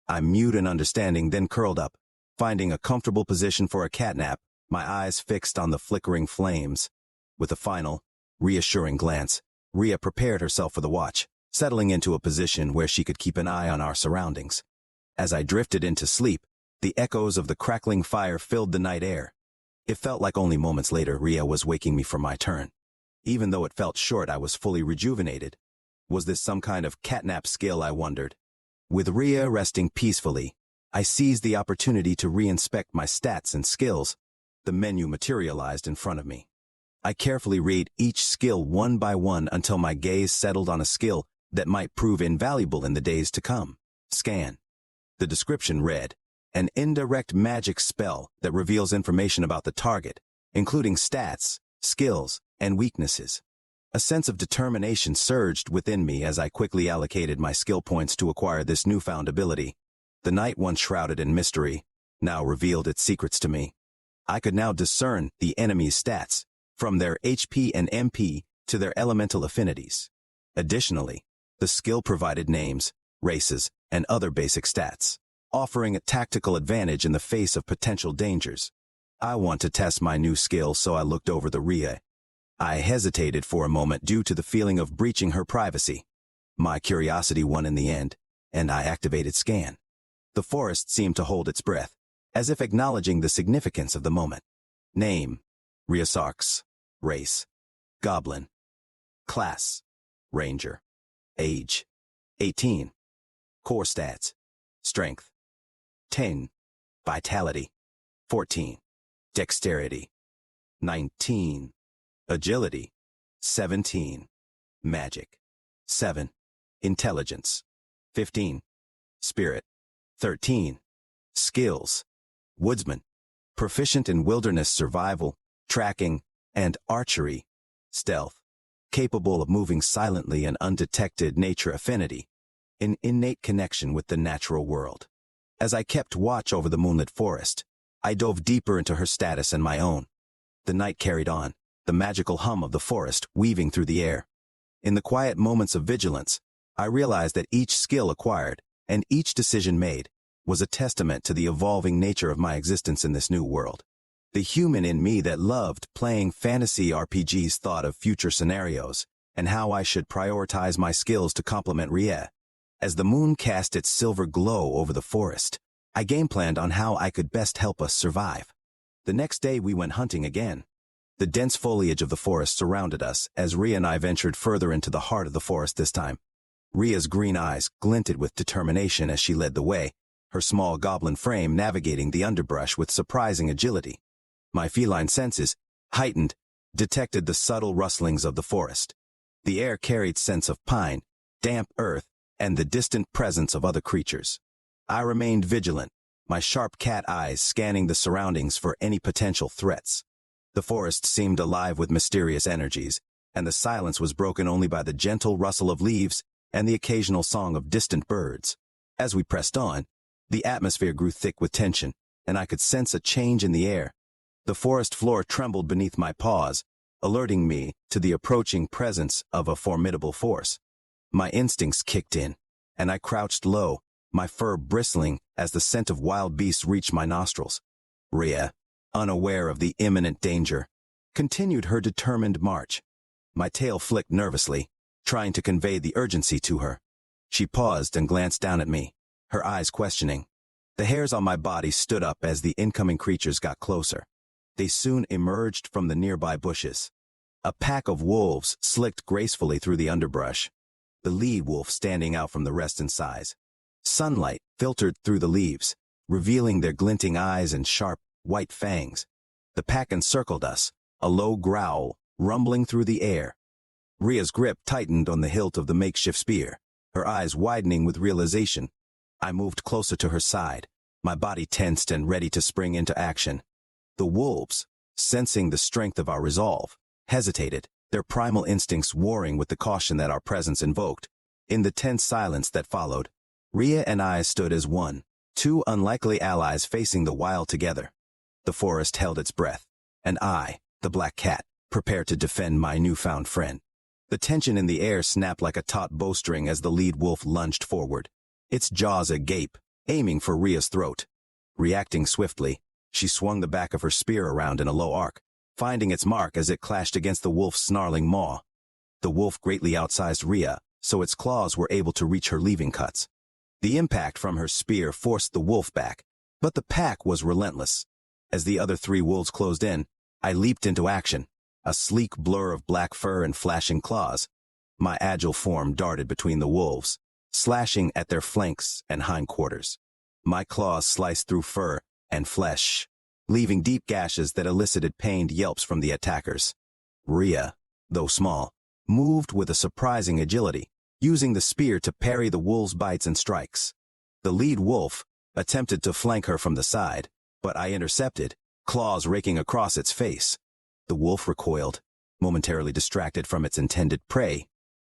I mewed in understanding, then curled up, finding a comfortable position for a catnap, my eyes fixed on the flickering flames. With a final, reassuring glance, Rhea prepared herself for the watch, settling into a position where she could keep an eye on our surroundings. As I drifted into sleep, the echoes of the crackling fire filled the night air. It felt like only moments later Rhea was waking me for my turn. Even though it felt short, I was fully rejuvenated. Was this some kind of catnap skill, I wondered? With Rhea resting peacefully, I seized the opportunity to re-inspect my stats and skills. The menu materialized in front of me. I carefully read each skill one by one until my gaze settled on a skill that might prove invaluable in the days to come. Scan. The description read, an indirect magic spell that reveals information about the target, including stats, skills, and weaknesses. A sense of determination surged within me as I quickly allocated my skill points to acquire this newfound ability. The night once shrouded in mystery, now revealed its secrets to me. I could now discern the enemy's stats, from their HP and MP to their elemental affinities. Additionally, the skill provided names, races, and other basic stats, offering a tactical advantage in the face of potential dangers. I want to test my new skill, so I looked over the Rhea. I hesitated for a moment due to the feeling of breaching her privacy. My curiosity won in the end, and I activated Scan. The forest seemed to hold its breath, as if acknowledging the significance of the moment. Name: Rheasarx. Race: Goblin. Class: Ranger. Age: 18. Core stats: Strength: 10. Vitality: 14. Dexterity: 19. Agility: 17. Magic: 7. Intelligence: 15. Spirit: 13. Skills: Woodsman. Proficient in wilderness survival, tracking, and archery. Stealth. Capable of moving silently and undetected. Nature affinity. An innate connection with the natural world. As I kept watch over the moonlit forest, I dove deeper into her status and my own. The night carried on, the magical hum of the forest weaving through the air. In the quiet moments of vigilance, I realized that each skill acquired, and each decision made, was a testament to the evolving nature of my existence in this new world. The human in me that loved playing fantasy RPGs thought of future scenarios, and how I should prioritize my skills to complement Rhea. As the moon cast its silver glow over the forest, I game-planned on how I could best help us survive. The next day we went hunting again. The dense foliage of the forest surrounded us as Rhea and I ventured further into the heart of the forest this time. Rhea's green eyes glinted with determination as she led the way, her small goblin frame navigating the underbrush with surprising agility. My feline senses, heightened, detected the subtle rustlings of the forest. The air carried scents of pine, damp earth, and the distant presence of other creatures. I remained vigilant, my sharp cat eyes scanning the surroundings for any potential threats. The forest seemed alive with mysterious energies, and the silence was broken only by the gentle rustle of leaves and the occasional song of distant birds. As we pressed on, the atmosphere grew thick with tension, and I could sense a change in the air. The forest floor trembled beneath my paws, alerting me to the approaching presence of a formidable force. My instincts kicked in, and I crouched low, my fur bristling as the scent of wild beasts reached my nostrils. Rhea, unaware of the imminent danger, continued her determined march. My tail flicked nervously, trying to convey the urgency to her. She paused and glanced down at me, her eyes questioning. The hairs on my body stood up as the incoming creatures got closer. They soon emerged from the nearby bushes. A pack of wolves slicked gracefully through the underbrush, the lead wolf standing out from the rest in size. Sunlight filtered through the leaves, revealing their glinting eyes and sharp, white fangs. The pack encircled us, a low growl rumbling through the air. Rhea's grip tightened on the hilt of the makeshift spear, her eyes widening with realization. I moved closer to her side, my body tensed and ready to spring into action. The wolves, sensing the strength of our resolve, hesitated, their primal instincts warring with the caution that our presence invoked. In the tense silence that followed, Rhea and I stood as one, two unlikely allies facing the wild together. The forest held its breath, and I, the black cat, prepared to defend my newfound friend. The tension in the air snapped like a taut bowstring as the lead wolf lunged forward, its jaws agape, aiming for Rhea's throat. Reacting swiftly, she swung the back of her spear around in a low arc, finding its mark as it clashed against the wolf's snarling maw. The wolf greatly outsized Rhea, so its claws were able to reach her leaving cuts. The impact from her spear forced the wolf back, but the pack was relentless. As the other three wolves closed in, I leaped into action, a sleek blur of black fur and flashing claws. My agile form darted between the wolves, slashing at their flanks and hindquarters. My claws sliced through fur and flesh, leaving deep gashes that elicited pained yelps from the attackers. Rhea, though small, moved with a surprising agility, using the spear to parry the wolves' bites and strikes. The lead wolf attempted to flank her from the side, but I intercepted, claws raking across its face. The wolf recoiled, momentarily distracted from its intended prey.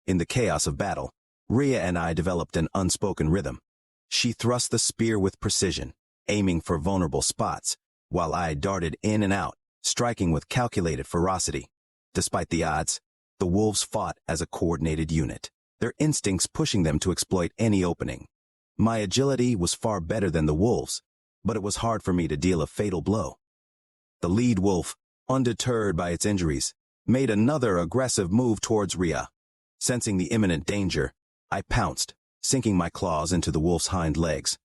In the chaos of battle, Rhea and I developed an unspoken rhythm. She thrust the spear with precision, aiming for vulnerable spots, while I darted in and out, striking with calculated ferocity. Despite the odds, the wolves fought as a coordinated unit, their instincts pushing them to exploit any opening. My agility was far better than the wolves, but it was hard for me to deal a fatal blow. The lead wolf, undeterred by its injuries, made another aggressive move towards Rhea. Sensing the imminent danger, I pounced, sinking my claws into the wolf's hind legs.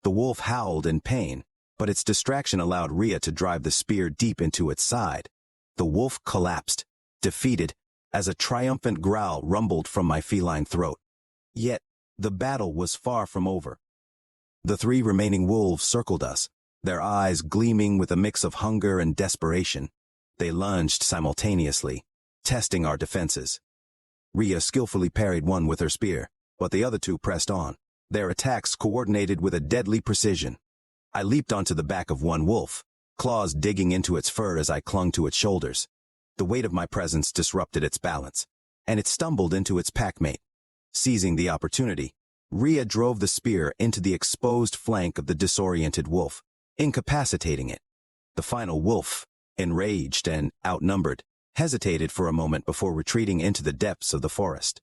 The wolf howled in pain, but its distraction allowed Rhea to drive the spear deep into its side. The wolf collapsed, defeated, as a triumphant growl rumbled from my feline throat. Yet, the battle was far from over. The 3 remaining wolves circled us, their eyes gleaming with a mix of hunger and desperation. They lunged simultaneously, testing our defenses. Rhea skillfully parried one with her spear, but the other 2 pressed on, their attacks coordinated with a deadly precision. I leaped onto the back of one wolf, claws digging into its fur as I clung to its shoulders. The weight of my presence disrupted its balance, and it stumbled into its packmate. Seizing the opportunity, Rhea drove the spear into the exposed flank of the disoriented wolf, incapacitating it. The final wolf, enraged and outnumbered, hesitated for a moment before retreating into the depths of the forest.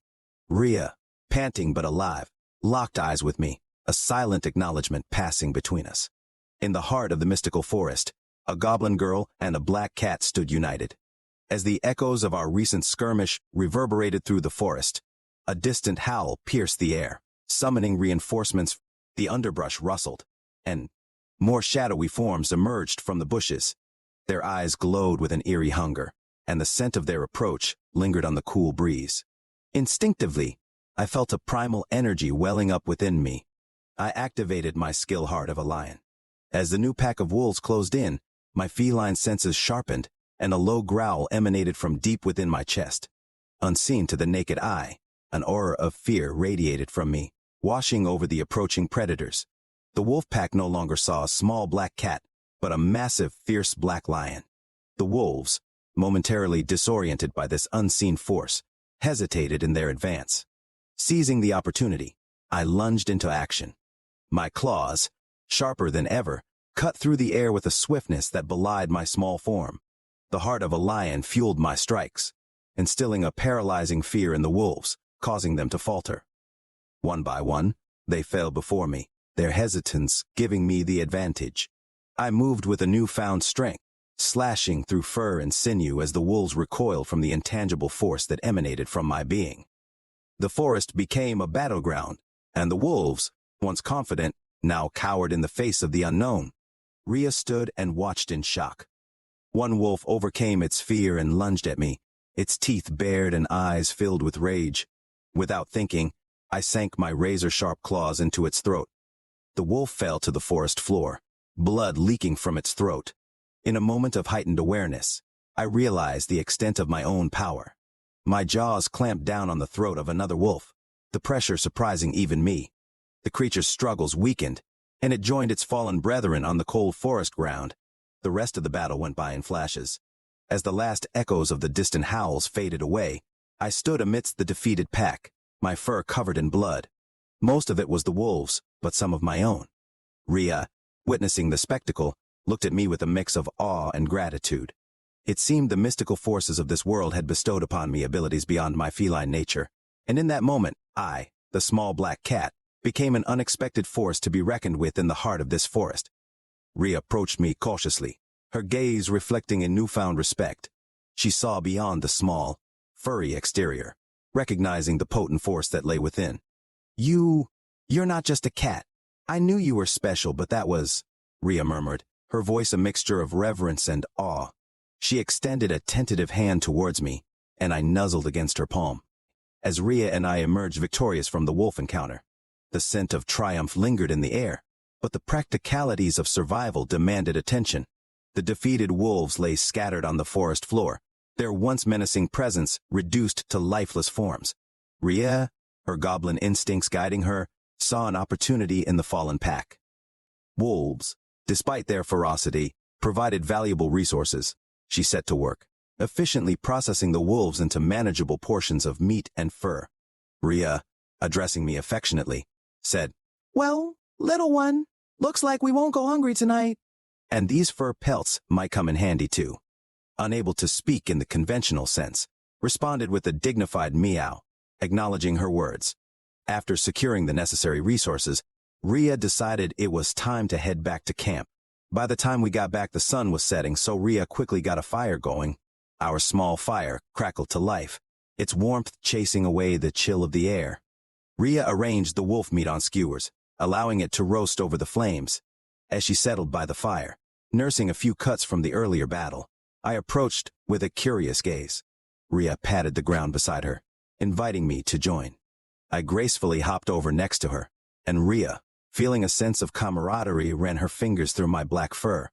Rhea, panting but alive, locked eyes with me, a silent acknowledgement passing between us. In the heart of the mystical forest, a goblin girl and a black cat stood united. As the echoes of our recent skirmish reverberated through the forest, a distant howl pierced the air, summoning reinforcements. The underbrush rustled, and more shadowy forms emerged from the bushes. Their eyes glowed with an eerie hunger, and the scent of their approach lingered on the cool breeze. Instinctively, I felt a primal energy welling up within me. I activated my skill heart of a lion. As the new pack of wolves closed in, my feline senses sharpened, and a low growl emanated from deep within my chest. Unseen to the naked eye, an aura of fear radiated from me, washing over the approaching predators. The wolf pack no longer saw a small black cat, but a massive, fierce black lion. The wolves, momentarily disoriented by this unseen force, hesitated in their advance. Seizing the opportunity, I lunged into action. My claws, sharper than ever, cut through the air with a swiftness that belied my small form. The heart of a lion fueled my strikes, instilling a paralyzing fear in the wolves, causing them to falter. One by one, they fell before me, their hesitance giving me the advantage. I moved with a newfound strength, slashing through fur and sinew as the wolves recoiled from the intangible force that emanated from my being. The forest became a battleground, and the wolves, once confident, now cowered in the face of the unknown. Rhea stood and watched in shock. One wolf overcame its fear and lunged at me, its teeth bared and eyes filled with rage. Without thinking, I sank my razor-sharp claws into its throat. The wolf fell to the forest floor, blood leaking from its throat. In a moment of heightened awareness, I realized the extent of my own power. My jaws clamped down on the throat of another wolf, the pressure surprising even me. The creature's struggles weakened, and it joined its fallen brethren on the cold forest ground. The rest of the battle went by in flashes. As the last echoes of the distant howls faded away, I stood amidst the defeated pack, my fur covered in blood. Most of it was the wolves, but some of my own. Rhea, witnessing the spectacle, looked at me with a mix of awe and gratitude. It seemed the mystical forces of this world had bestowed upon me abilities beyond my feline nature, and in that moment, I, the small black cat, became an unexpected force to be reckoned with in the heart of this forest. Rhea approached me cautiously, her gaze reflecting a newfound respect. She saw beyond the small, furry exterior, recognizing the potent force that lay within. You're not just a cat. I knew you were special, but that was," Rhea murmured, her voice a mixture of reverence and awe. She extended a tentative hand towards me, and I nuzzled against her palm. As Rhea and I emerged victorious from the wolf encounter, the scent of triumph lingered in the air, but the practicalities of survival demanded attention. The defeated wolves lay scattered on the forest floor, their once menacing presence reduced to lifeless forms. Rhea, her goblin instincts guiding her, saw an opportunity in the fallen pack. Wolves, despite their ferocity, provided valuable resources. She set to work, efficiently processing the wolves into manageable portions of meat and fur. Rhea, addressing me affectionately, said, "Well, little one, Looks like we won't go hungry tonight. And these fur pelts might come in handy too. Unable to speak in the conventional sense, responded with a dignified meow, acknowledging her words. After securing the necessary resources, Rhea decided it was time to head back to camp. By the time we got back, the sun was setting, so Rhea quickly got a fire going. Our small fire crackled to life, its warmth chasing away the chill of the air. Rhea arranged the wolf meat on skewers, allowing it to roast over the flames. As she settled by the fire, nursing a few cuts from the earlier battle, I approached with a curious gaze. Rhea patted the ground beside her, inviting me to join. I gracefully hopped over next to her, and Rhea, feeling a sense of camaraderie, ran her fingers through my black fur.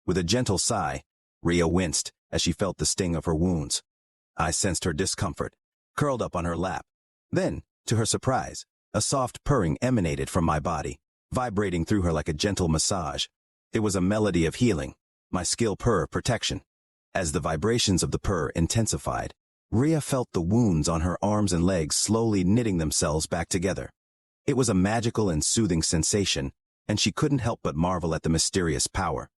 With a gentle sigh, Rhea winced as she felt the sting of her wounds. I sensed her discomfort, curled up on her lap. Then, to her surprise, a soft purring emanated from my body, vibrating through her like a gentle massage. It was a melody of healing, my skill purr protection. As the vibrations of the purr intensified, Rhea felt the wounds on her arms and legs slowly knitting themselves back together. It was a magical and soothing sensation, and she couldn't help but marvel at the mysterious power.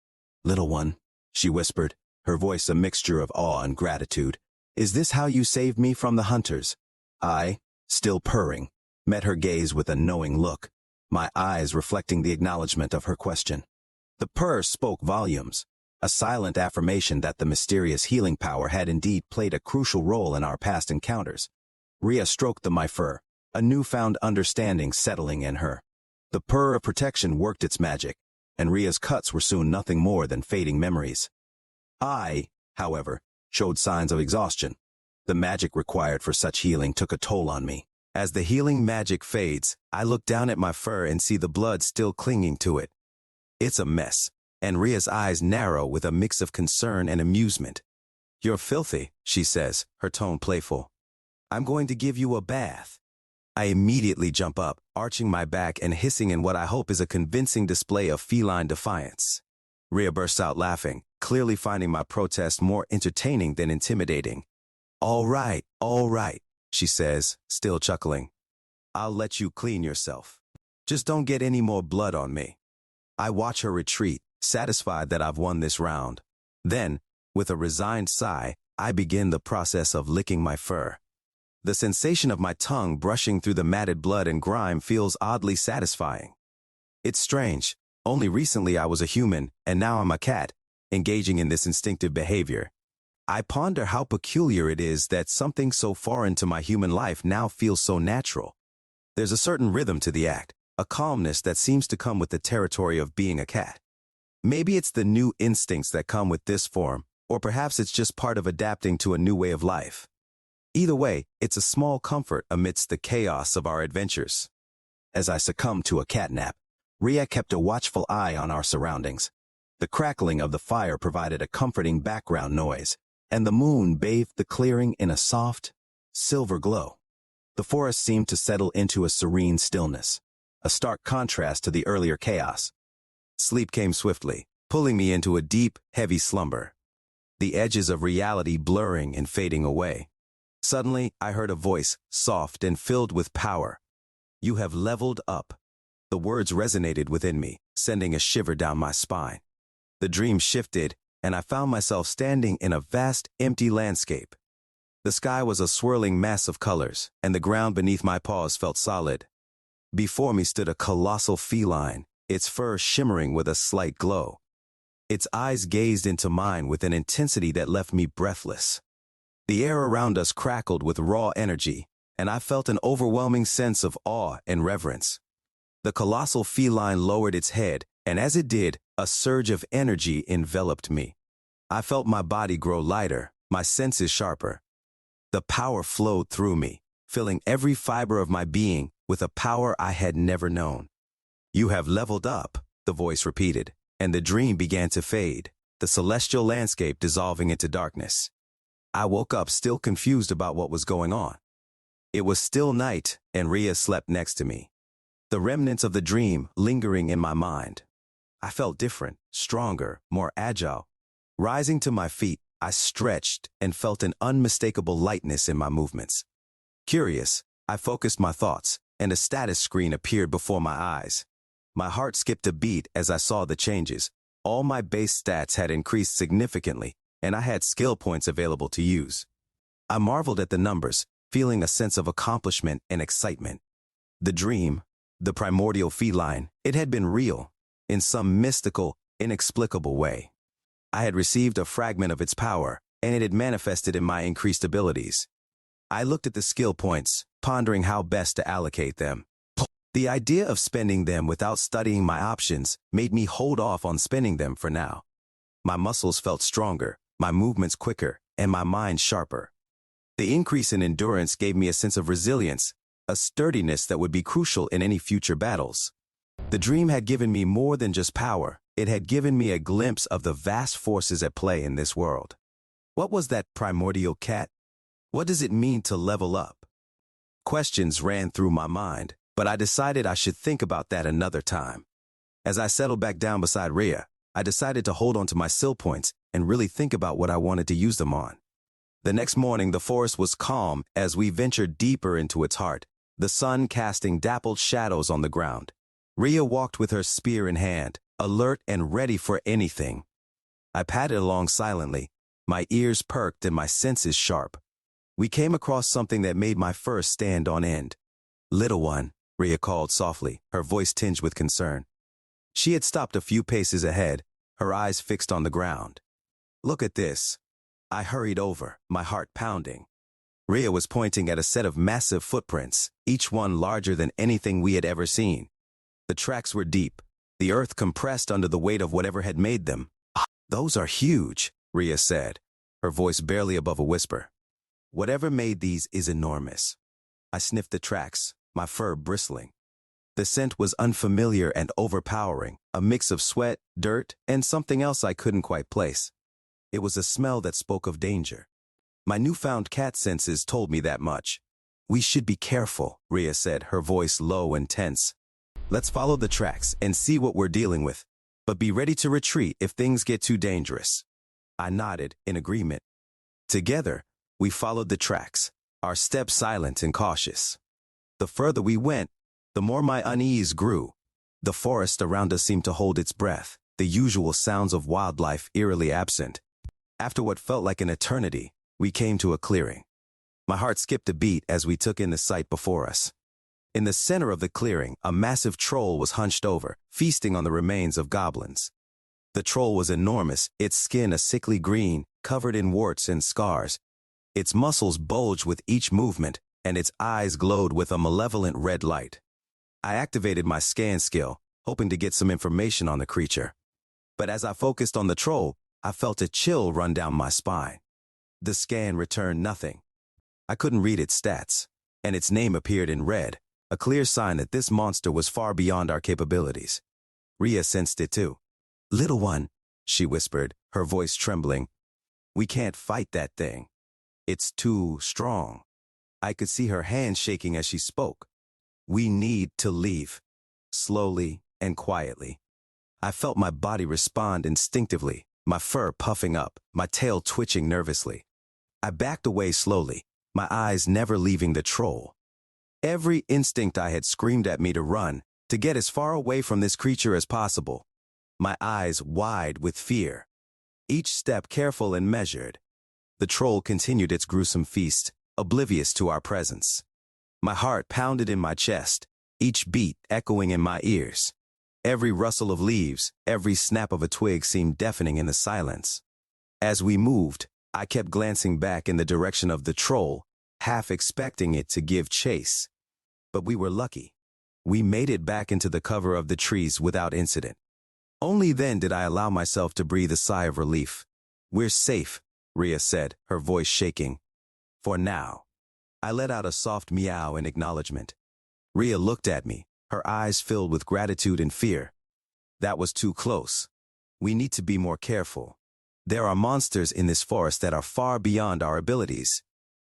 "Little one," she whispered, her voice a mixture of awe and gratitude, "is this how you saved me from the hunters?" I, still purring, met her gaze with a knowing look, my eyes reflecting the acknowledgement of her question. The purr spoke volumes, a silent affirmation that the mysterious healing power had indeed played a crucial role in our past encounters. Rhea stroked my fur, a newfound understanding settling in her. The purr of protection worked its magic, and Rhea's cuts were soon nothing more than fading memories. I, however, showed signs of exhaustion. The magic required for such healing took a toll on me. As the healing magic fades, I look down at my fur and see the blood still clinging to it. It's a mess, and Rhea's eyes narrow with a mix of concern and amusement. "You're filthy," she says, her tone playful. "I'm going to give you a bath." I immediately jump up, arching my back and hissing in what I hope is a convincing display of feline defiance. Rhea bursts out laughing, clearly finding my protest more entertaining than intimidating. All right, she says, still chuckling. "I'll let you clean yourself. Just don't get any more blood on me." I watch her retreat, satisfied that I've won this round. Then, with a resigned sigh, I begin the process of licking my fur. The sensation of my tongue brushing through the matted blood and grime feels oddly satisfying. It's strange. Only recently I was a human, and now I'm a cat, engaging in this instinctive behavior. I ponder how peculiar it is that something so foreign to my human life now feels so natural. There's a certain rhythm to the act, a calmness that seems to come with the territory of being a cat. Maybe it's the new instincts that come with this form, or perhaps it's just part of adapting to a new way of life. Either way, it's a small comfort amidst the chaos of our adventures. As I succumbed to a catnap, Rhea kept a watchful eye on our surroundings. The crackling of the fire provided a comforting background noise, and the moon bathed the clearing in a soft, silver glow. The forest seemed to settle into a serene stillness, a stark contrast to the earlier chaos. Sleep came swiftly, pulling me into a deep, heavy slumber, the edges of reality blurring and fading away. Suddenly, I heard a voice, soft and filled with power. "You have leveled up." The words resonated within me, sending a shiver down my spine. The dream shifted, and I found myself standing in a vast, empty landscape. The sky was a swirling mass of colors, and the ground beneath my paws felt solid. Before me stood a colossal feline, its fur shimmering with a slight glow. Its eyes gazed into mine with an intensity that left me breathless. The air around us crackled with raw energy, and I felt an overwhelming sense of awe and reverence. The colossal feline lowered its head, and as it did, a surge of energy enveloped me. I felt my body grow lighter, my senses sharper. The power flowed through me, filling every fiber of my being with a power I had never known. "You have leveled up," the voice repeated, and the dream began to fade, the celestial landscape dissolving into darkness. I woke up still confused about what was going on. It was still night, and Rhea slept next to me, the remnants of the dream lingering in my mind. I felt different, stronger, more agile. Rising to my feet, I stretched and felt an unmistakable lightness in my movements. Curious, I focused my thoughts, and a status screen appeared before my eyes. My heart skipped a beat as I saw the changes. All my base stats had increased significantly, and I had skill points available to use. I marveled at the numbers, feeling a sense of accomplishment and excitement. The dream, the primordial feline, it had been real, in some mystical, inexplicable way. I had received a fragment of its power, and it had manifested in my increased abilities. I looked at the skill points, pondering how best to allocate them. The idea of spending them without studying my options made me hold off on spending them for now. My muscles felt stronger, my movements quicker, and my mind sharper. The increase in endurance gave me a sense of resilience, a sturdiness that would be crucial in any future battles. The dream had given me more than just power. It had given me a glimpse of the vast forces at play in this world. What was that primordial cat? What does it mean to level up? Questions ran through my mind, but I decided I should think about that another time. As I settled back down beside Rhea, I decided to hold on to my skill points and really think about what I wanted to use them on. The next morning, the forest was calm as we ventured deeper into its heart, the sun casting dappled shadows on the ground. Rhea walked with her spear in hand, alert and ready for anything. I padded along silently, my ears perked and my senses sharp. We came across something that made my fur stand on end. "Little one," Rhea called softly, her voice tinged with concern. She had stopped a few paces ahead, her eyes fixed on the ground. "Look at this." I hurried over, my heart pounding. Rhea was pointing at a set of massive footprints, each one larger than anything we had ever seen. The tracks were deep, the earth compressed under the weight of whatever had made them. "Those are huge," Rhea said, her voice barely above a whisper. "Whatever made these is enormous." I sniffed the tracks, my fur bristling. The scent was unfamiliar and overpowering, a mix of sweat, dirt, and something else I couldn't quite place. It was a smell that spoke of danger. My newfound cat senses told me that much. "We should be careful," Rhea said, her voice low and tense. "Let's follow the tracks and see what we're dealing with, but be ready to retreat if things get too dangerous." I nodded in agreement. Together, we followed the tracks, our steps silent and cautious. The further we went, the more my unease grew. The forest around us seemed to hold its breath, the usual sounds of wildlife eerily absent. After what felt like an eternity, we came to a clearing. My heart skipped a beat as we took in the sight before us. In the center of the clearing, a massive troll was hunched over, feasting on the remains of goblins. The troll was enormous, its skin a sickly green, covered in warts and scars. Its muscles bulged with each movement, and its eyes glowed with a malevolent red light. I activated my scan skill, hoping to get some information on the creature. But as I focused on the troll, I felt a chill run down my spine. The scan returned nothing. I couldn't read its stats, and its name appeared in red, a clear sign that this monster was far beyond our capabilities. Rhea sensed it too. "Little one," she whispered, her voice trembling. "We can't fight that thing. It's too strong." I could see her hands shaking as she spoke. "We need to leave." Slowly and quietly. I felt my body respond instinctively, my fur puffing up, my tail twitching nervously. I backed away slowly, my eyes never leaving the troll. Every instinct I had screamed at me to run, to get as far away from this creature as possible. My eyes wide with fear. Each step careful and measured. The troll continued its gruesome feast, oblivious to our presence. My heart pounded in my chest, each beat echoing in my ears. Every rustle of leaves, every snap of a twig seemed deafening in the silence. As we moved, I kept glancing back in the direction of the troll, half expecting it to give chase. But we were lucky. We made it back into the cover of the trees without incident. Only then did I allow myself to breathe a sigh of relief. "We're safe," Rhea said, her voice shaking. "For now." I let out a soft meow in acknowledgement. Rhea looked at me, her eyes filled with gratitude and fear. "That was too close. We need to be more careful. There are monsters in this forest that are far beyond our abilities."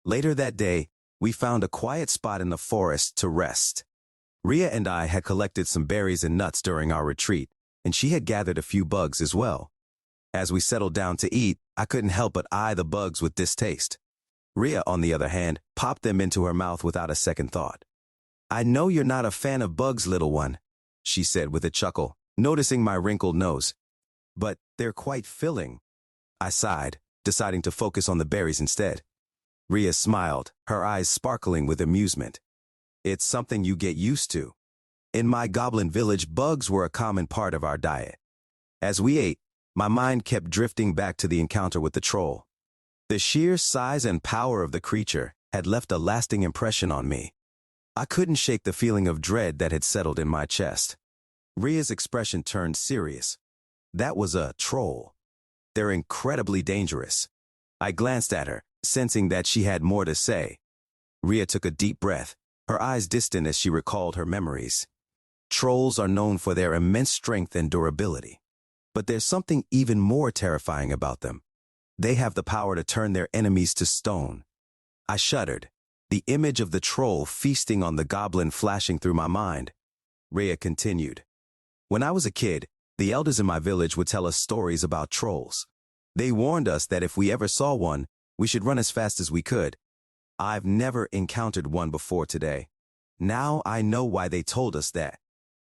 Later that day, we found a quiet spot in the forest to rest. Rhea and I had collected some berries and nuts during our retreat, and she had gathered a few bugs as well. As we settled down to eat, I couldn't help but eye the bugs with distaste. Rhea, on the other hand, popped them into her mouth without a second thought. "I know you're not a fan of bugs, little one," she said with a chuckle, noticing my wrinkled nose. But they're quite filling. I sighed, deciding to focus on the berries instead. Rhea smiled, her eyes sparkling with amusement. It's something you get used to. In my goblin village, bugs were a common part of our diet. As we ate, my mind kept drifting back to the encounter with the troll. The sheer size and power of the creature had left a lasting impression on me. I couldn't shake the feeling of dread that had settled in my chest. Rhea's expression turned serious. That was a troll. They're incredibly dangerous. I glanced at her, sensing that she had more to say. Rhea took a deep breath, her eyes distant as she recalled her memories. Trolls are known for their immense strength and durability. But there's something even more terrifying about them. They have the power to turn their enemies to stone. I shuddered, the image of the troll feasting on the goblin flashing through my mind. Rhea continued. When I was a kid, the elders in my village would tell us stories about trolls. They warned us that if we ever saw one, we should run as fast as we could. I've never encountered one before today. Now I know why they told us that.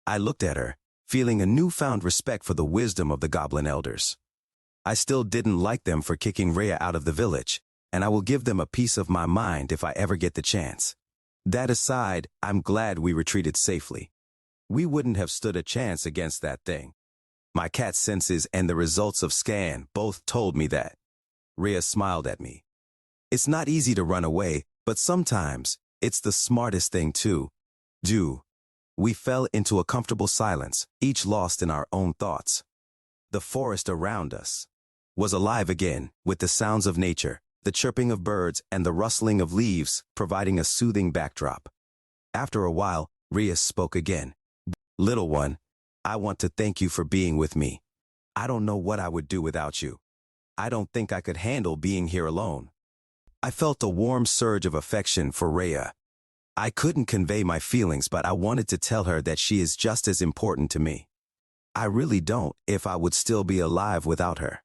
I looked at her, feeling a newfound respect for the wisdom of the goblin elders. I still didn't like them for kicking Rhea out of the village, and I will give them a piece of my mind if I ever get the chance. That aside, I'm glad we retreated safely. We wouldn't have stood a chance against that thing. My cat's senses and the results of scan both told me that. Rhea smiled at me. It's not easy to run away, but sometimes it's the smartest thing to do. We fell into a comfortable silence, each lost in our own thoughts. The forest around us was alive again, with the sounds of nature, the chirping of birds, and the rustling of leaves providing a soothing backdrop. After a while, Rhea spoke again. Little one, I want to thank you for being with me. I don't know what I would do without you. I don't think I could handle being here alone. I felt a warm surge of affection for Rhea. I couldn't convey my feelings, but I wanted to tell her that she is just as important to me. I really don't if I would still be alive without her.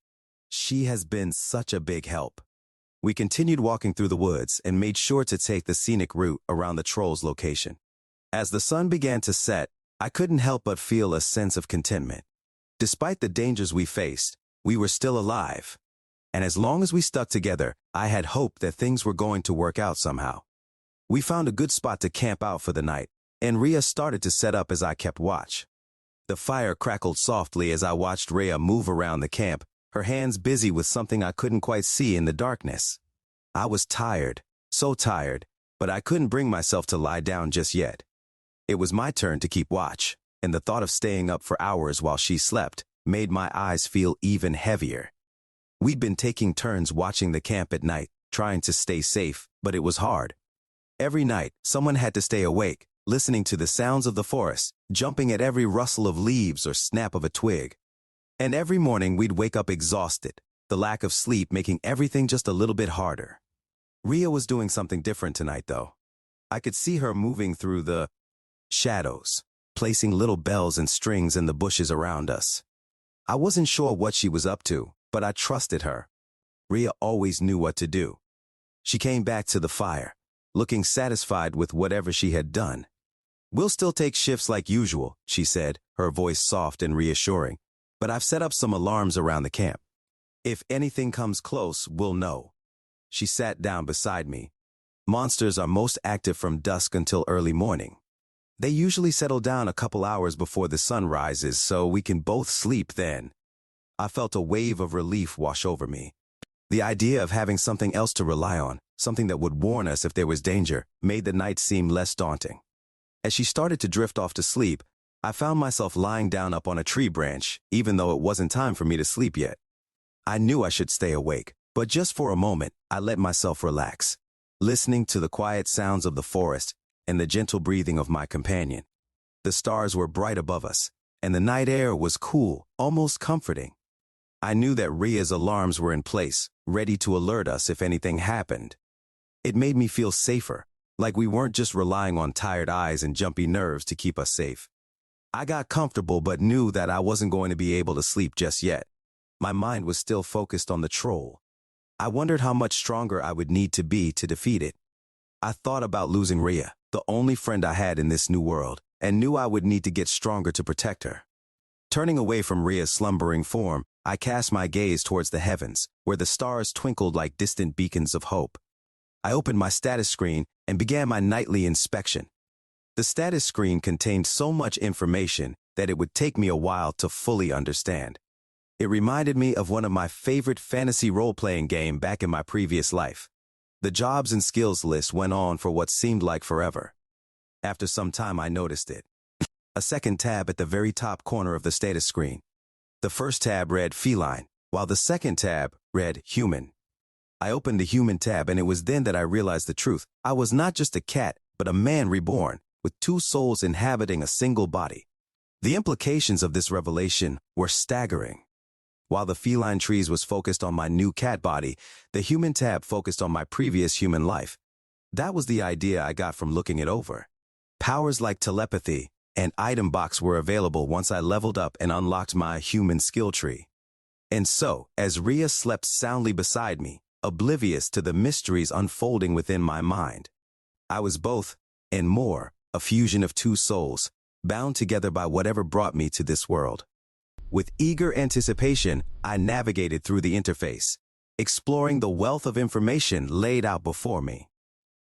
She has been such a big help. We continued walking through the woods and made sure to take the scenic route around the troll's location. As the sun began to set, I couldn't help but feel a sense of contentment. Despite the dangers we faced, we were still alive. And as long as we stuck together, I had hope that things were going to work out somehow. We found a good spot to camp out for the night, and Rhea started to set up as I kept watch. The fire crackled softly as I watched Rhea move around the camp, her hands busy with something I couldn't quite see in the darkness. I was tired, so tired, but I couldn't bring myself to lie down just yet. It was my turn to keep watch, and the thought of staying up for hours while she slept made my eyes feel even heavier. We'd been taking turns watching the camp at night, trying to stay safe, but it was hard. Every night, someone had to stay awake, listening to the sounds of the forest, jumping at every rustle of leaves or snap of a twig. And every morning we'd wake up exhausted, the lack of sleep making everything just a little bit harder. Rhea was doing something different tonight, though. I could see her moving through the shadows, placing little bells and strings in the bushes around us. I wasn't sure what she was up to, but I trusted her. Rhea always knew what to do. She came back to the fire, looking satisfied with whatever she had done. We'll still take shifts like usual, she said, her voice soft and reassuring. But I've set up some alarms around the camp. If anything comes close, we'll know. She sat down beside me. Monsters are most active from dusk until early morning. They usually settle down a couple hours before the sun rises, so we can both sleep then. I felt a wave of relief wash over me. The idea of having something else to rely on, something that would warn us if there was danger, made the night seem less daunting. As she started to drift off to sleep, I found myself lying down up on a tree branch, even though it wasn't time for me to sleep yet. I knew I should stay awake, but just for a moment, I let myself relax, listening to the quiet sounds of the forest and the gentle breathing of my companion. The stars were bright above us, and the night air was cool, almost comforting. I knew that Rhea's alarms were in place, ready to alert us if anything happened. It made me feel safer, like we weren't just relying on tired eyes and jumpy nerves to keep us safe. I got comfortable but knew that I wasn't going to be able to sleep just yet. My mind was still focused on the troll. I wondered how much stronger I would need to be to defeat it. I thought about losing Rhea, the only friend I had in this new world, and knew I would need to get stronger to protect her. Turning away from Ria's slumbering form, I cast my gaze towards the heavens, where the stars twinkled like distant beacons of hope. I opened my status screen and began my nightly inspection. The status screen contained so much information that it would take me a while to fully understand. It reminded me of one of my favorite fantasy role-playing games back in my previous life. The jobs and skills list went on for what seemed like forever. After some time, I noticed it. A second tab at the very top corner of the status screen. The first tab read feline, while the second tab read human. I opened the human tab, and it was then that I realized the truth. I was not just a cat, but a man reborn, with two souls inhabiting a single body. The implications of this revelation were staggering. While the feline trees was focused on my new cat body, the human tab focused on my previous human life. That was the idea I got from looking it over. Powers like telepathy and item box were available once I leveled up and unlocked my human skill tree. And so, as Ria slept soundly beside me, oblivious to the mysteries unfolding within my mind, I was both, and more, a fusion of two souls, bound together by whatever brought me to this world. With eager anticipation, I navigated through the interface, exploring the wealth of information laid out before me.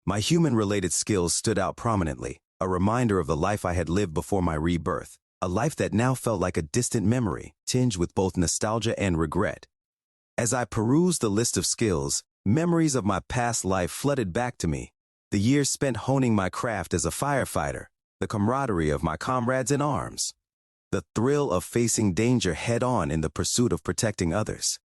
My human-related skills stood out prominently, a reminder of the life I had lived before my rebirth, a life that now felt like a distant memory, tinged with both nostalgia and regret. As I perused the list of skills, memories of my past life flooded back to me, the years spent honing my craft as a firefighter, the camaraderie of my comrades in arms, the thrill of facing danger head-on in the pursuit of protecting others.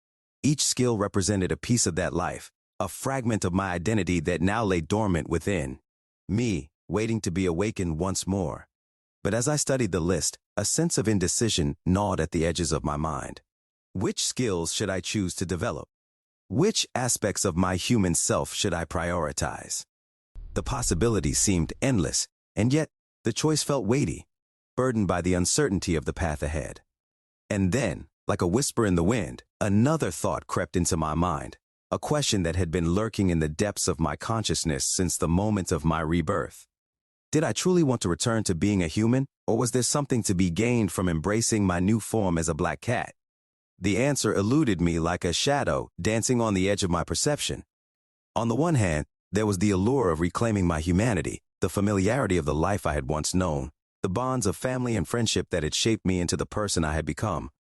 Each skill represented a piece of that life, a fragment of my identity that now lay dormant within me, waiting to be awakened once more. But as I studied the list, a sense of indecision gnawed at the edges of my mind. Which skills should I choose to develop? Which aspects of my human self should I prioritize? The possibilities seemed endless, and yet the choice felt weighty, burdened by the uncertainty of the path ahead. And then, like a whisper in the wind, another thought crept into my mind, a question that had been lurking in the depths of my consciousness since the moment of my rebirth. Did I truly want to return to being a human, or was there something to be gained from embracing my new form as a black cat? The answer eluded me like a shadow dancing on the edge of my perception. On the one hand, there was the allure of reclaiming my humanity, the familiarity of the life I had once known, the bonds of family and friendship that had shaped me into the person I had become.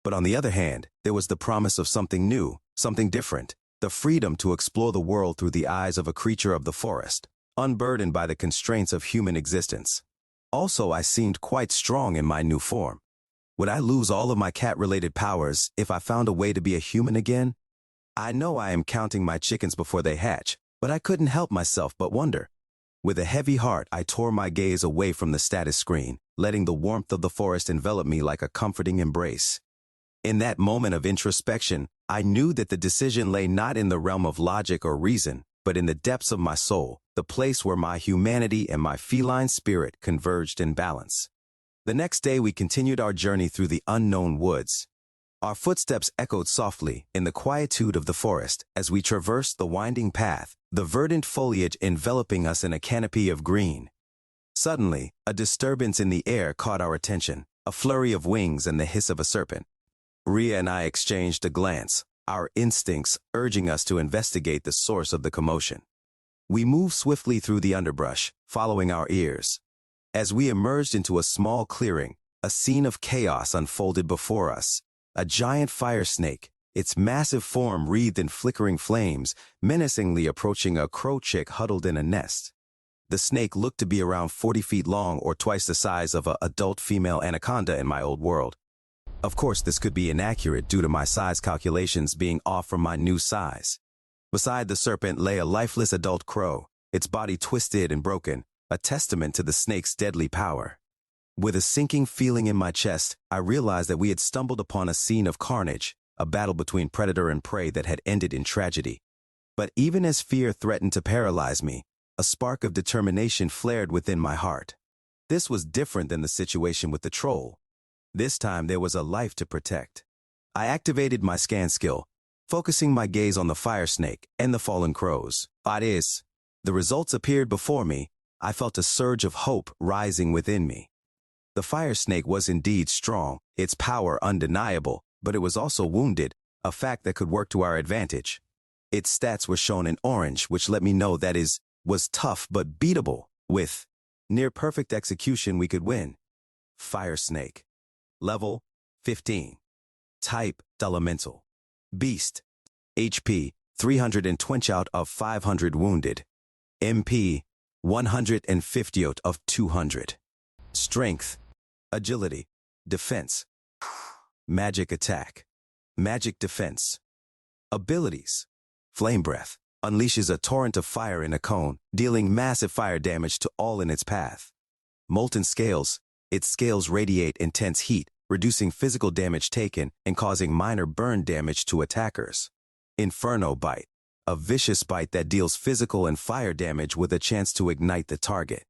But on the other hand, there was the promise of something new, something different, the freedom to explore the world through the eyes of a creature of the forest, unburdened by the constraints of human existence. Also, I seemed quite strong in my new form. Would I lose all of my cat-related powers if I found a way to be a human again? I know I am counting my chickens before they hatch, but I couldn't help myself but wonder. With a heavy heart, I tore my gaze away from the status screen, letting the warmth of the forest envelop me like a comforting embrace. In that moment of introspection, I knew that the decision lay not in the realm of logic or reason, but in the depths of my soul, the place where my humanity and my feline spirit converged in balance. The next day, we continued our journey through the unknown woods. Our footsteps echoed softly in the quietude of the forest as we traversed the winding path, the verdant foliage enveloping us in a canopy of green. Suddenly, a disturbance in the air caught our attention, a flurry of wings and the hiss of a serpent. Ria and I exchanged a glance, our instincts urging us to investigate the source of the commotion. We moved swiftly through the underbrush, following our ears. As we emerged into a small clearing, a scene of chaos unfolded before us. A giant fire snake, its massive form wreathed in flickering flames, menacingly approaching a crow chick huddled in a nest. The snake looked to be around 40 feet long, or twice the size of an adult female anaconda in my old world. Of course, this could be inaccurate due to my size calculations being off from my new size. Beside the serpent lay a lifeless adult crow, its body twisted and broken, a testament to the snake's deadly power. With a sinking feeling in my chest, I realized that we had stumbled upon a scene of carnage, a battle between predator and prey that had ended in tragedy. But even as fear threatened to paralyze me, a spark of determination flared within my heart. This was different than the situation with the troll. This time there was a life to protect. I activated my scan skill, focusing my gaze on the fire snake and the fallen crows. The results appeared before me, I felt a surge of hope rising within me. The fire snake was indeed strong, its power undeniable, but it was also wounded, a fact that could work to our advantage. Its stats were shown in orange, which let me know that it was tough but beatable. With near-perfect execution, we could win. Fire snake. Level 15. Type elemental. Beast. HP 320 out of 500 wounded. MP 150 out of 200. Strength. Agility. Defense. Magic attack. Magic defense. Abilities. Flame breath. Unleashes a torrent of fire in a cone, dealing massive fire damage to all in its path. Molten scales. Its scales radiate intense heat, reducing physical damage taken and causing minor burn damage to attackers. Inferno bite. A vicious bite that deals physical and fire damage with a chance to ignite the target.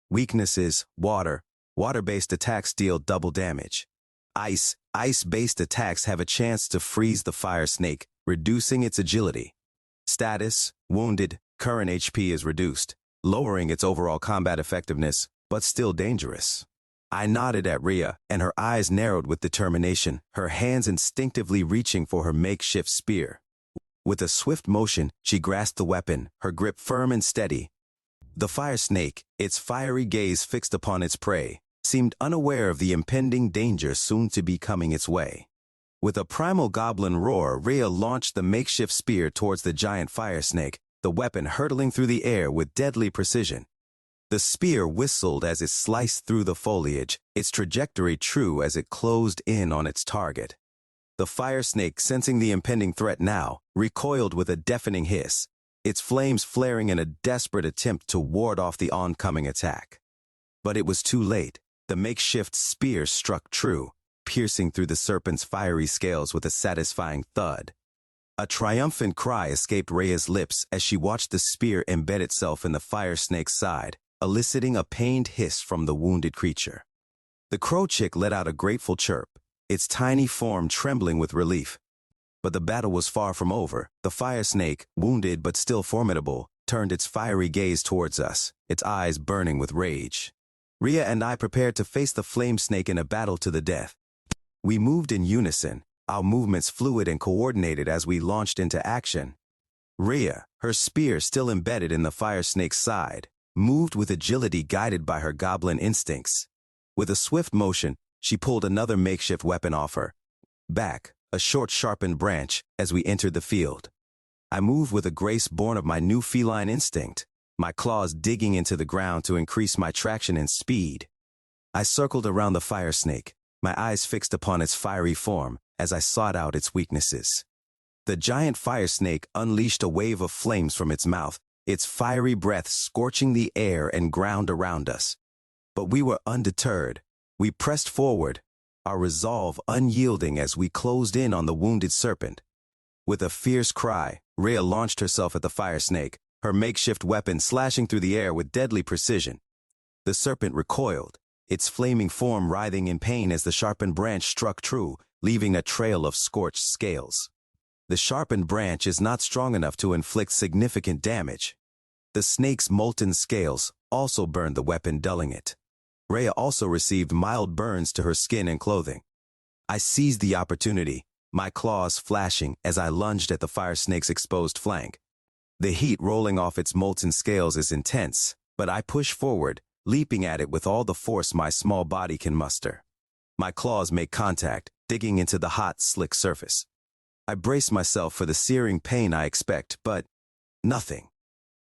Weaknesses. Water. Water-based attacks deal double damage. Ice. Ice-based attacks have a chance to freeze the fire snake, reducing its agility. Status. Wounded. Current HP is reduced, lowering its overall combat effectiveness, but still dangerous. I nodded at Rhea, and her eyes narrowed with determination, her hands instinctively reaching for her makeshift spear. With a swift motion, she grasped the weapon, her grip firm and steady. The fire snake, its fiery gaze fixed upon its prey, seemed unaware of the impending danger soon to be coming its way. With a primal goblin roar, Rhea launched the makeshift spear towards the giant fire snake, the weapon hurtling through the air with deadly precision. The spear whistled as it sliced through the foliage, its trajectory true as it closed in on its target. The fire snake, sensing the impending threat now, recoiled with a deafening hiss, its flames flaring in a desperate attempt to ward off the oncoming attack. But it was too late. The makeshift spear struck true, piercing through the serpent's fiery scales with a satisfying thud. A triumphant cry escaped Rhea's lips as she watched the spear embed itself in the fire snake's side, eliciting a pained hiss from the wounded creature. The crow chick let out a grateful chirp, its tiny form trembling with relief. But the battle was far from over. The fire snake, wounded but still formidable, turned its fiery gaze towards us, its eyes burning with rage. Rhea and I prepared to face the flame snake in a battle to the death. We moved in unison, our movements fluid and coordinated as we launched into action. Rhea, her spear still embedded in the fire snake's side, moved with agility guided by her goblin instincts. With a swift motion, she pulled another makeshift weapon off her back, a short sharpened branch, as we entered the field. I moved with a grace born of my new feline instinct, my claws digging into the ground to increase my traction and speed. I circled around the fire snake, my eyes fixed upon its fiery form as I sought out its weaknesses. The giant fire snake unleashed a wave of flames from its mouth, its fiery breath scorching the air and ground around us. But we were undeterred. We pressed forward, our resolve unyielding as we closed in on the wounded serpent. With a fierce cry, Rhea launched herself at the fire snake, her makeshift weapon slashing through the air with deadly precision. The serpent recoiled, its flaming form writhing in pain as the sharpened branch struck true, leaving a trail of scorched scales. The sharpened branch is not strong enough to inflict significant damage. The snake's molten scales also burned the weapon, dulling it. Rhea also received mild burns to her skin and clothing. I seized the opportunity, my claws flashing as I lunged at the fire snake's exposed flank. The heat rolling off its molten scales is intense, but I push forward, leaping at it with all the force my small body can muster. My claws make contact, digging into the hot, slick surface. I brace myself for the searing pain I expect, but nothing.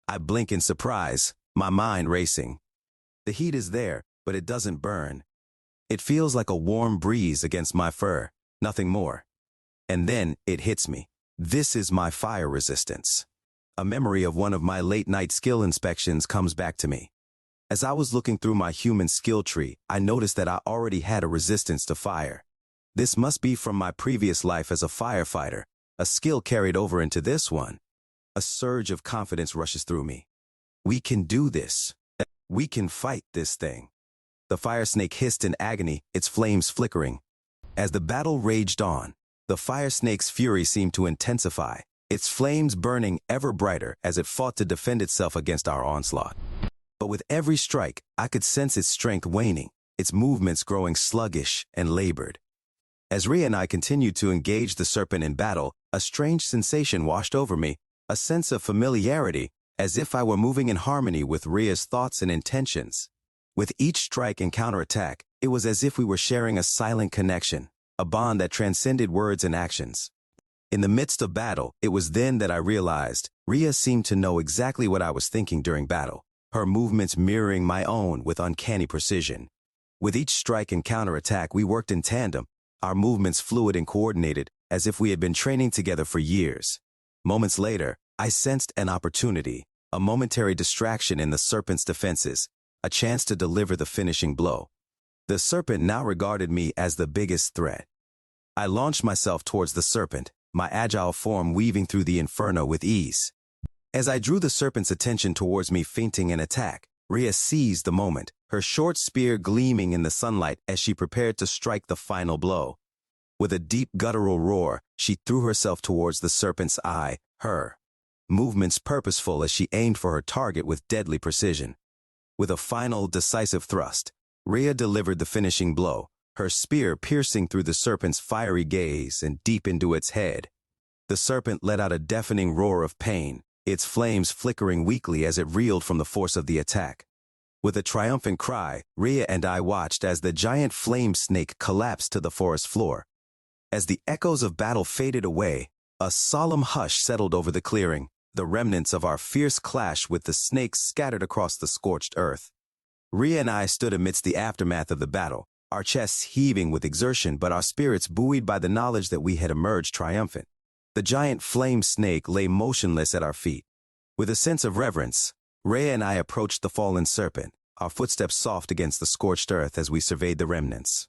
I blink in surprise, my mind racing. The heat is there, but it doesn't burn. It feels like a warm breeze against my fur, nothing more. And then it hits me. This is my fire resistance. A memory of one of my late-night skill inspections comes back to me. As I was looking through my human skill tree, I noticed that I already had a resistance to fire. This must be from my previous life as a firefighter, a skill carried over into this one. A surge of confidence rushes through me. We can do this. We can fight this thing. The fire snake hissed in agony, its flames flickering. As the battle raged on, the fire snake's fury seemed to intensify, its flames burning ever brighter as it fought to defend itself against our onslaught. But with every strike, I could sense its strength waning, its movements growing sluggish and labored. As Ria and I continued to engage the serpent in battle, a strange sensation washed over me, a sense of familiarity, as if I were moving in harmony with Ria's thoughts and intentions. With each strike and counterattack, it was as if we were sharing a silent connection, a bond that transcended words and actions. In the midst of battle, it was then that I realized Ria seemed to know exactly what I was thinking during battle, her movements mirroring my own with uncanny precision. With each strike and counterattack, we worked in tandem, our movements fluid and coordinated, as if we had been training together for years. Moments later, I sensed an opportunity, a momentary distraction in the serpent's defenses, a chance to deliver the finishing blow. The serpent now regarded me as the biggest threat. I launched myself towards the serpent, my agile form weaving through the inferno with ease. As I drew the serpent's attention towards me, feinting an attack, Ria seized the moment, her short spear gleaming in the sunlight as she prepared to strike the final blow. With a deep guttural roar, she threw herself towards the serpent's eye, her movements purposeful as she aimed for her target with deadly precision. With a final, decisive thrust, Ria delivered the finishing blow, her spear piercing through the serpent's fiery gaze and deep into its head. The serpent let out a deafening roar of pain, its flames flickering weakly as it reeled from the force of the attack. With a triumphant cry, Ria and I watched as the giant flame snake collapsed to the forest floor. As the echoes of battle faded away, a solemn hush settled over the clearing, the remnants of our fierce clash with the snakes scattered across the scorched earth. Ria and I stood amidst the aftermath of the battle, our chests heaving with exertion but our spirits buoyed by the knowledge that we had emerged triumphant. The giant flame snake lay motionless at our feet. With a sense of reverence, Ria and I approached the fallen serpent, our footsteps soft against the scorched earth as we surveyed the remnants.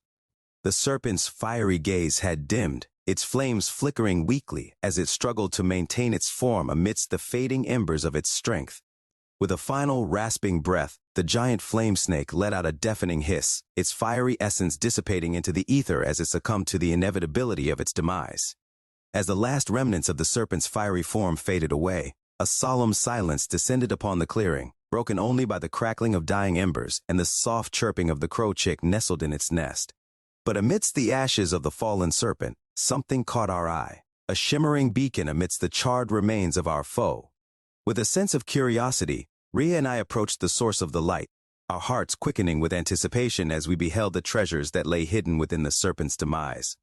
The serpent's fiery gaze had dimmed, its flames flickering weakly as it struggled to maintain its form amidst the fading embers of its strength. With a final rasping breath, the giant flame snake let out a deafening hiss, its fiery essence dissipating into the ether as it succumbed to the inevitability of its demise. As the last remnants of the serpent's fiery form faded away, a solemn silence descended upon the clearing, broken only by the crackling of dying embers and the soft chirping of the crow chick nestled in its nest. But amidst the ashes of the fallen serpent, something caught our eye, a shimmering beacon amidst the charred remains of our foe. With a sense of curiosity, Ria and I approached the source of the light, our hearts quickening with anticipation as we beheld the treasures that lay hidden within the serpent's demise.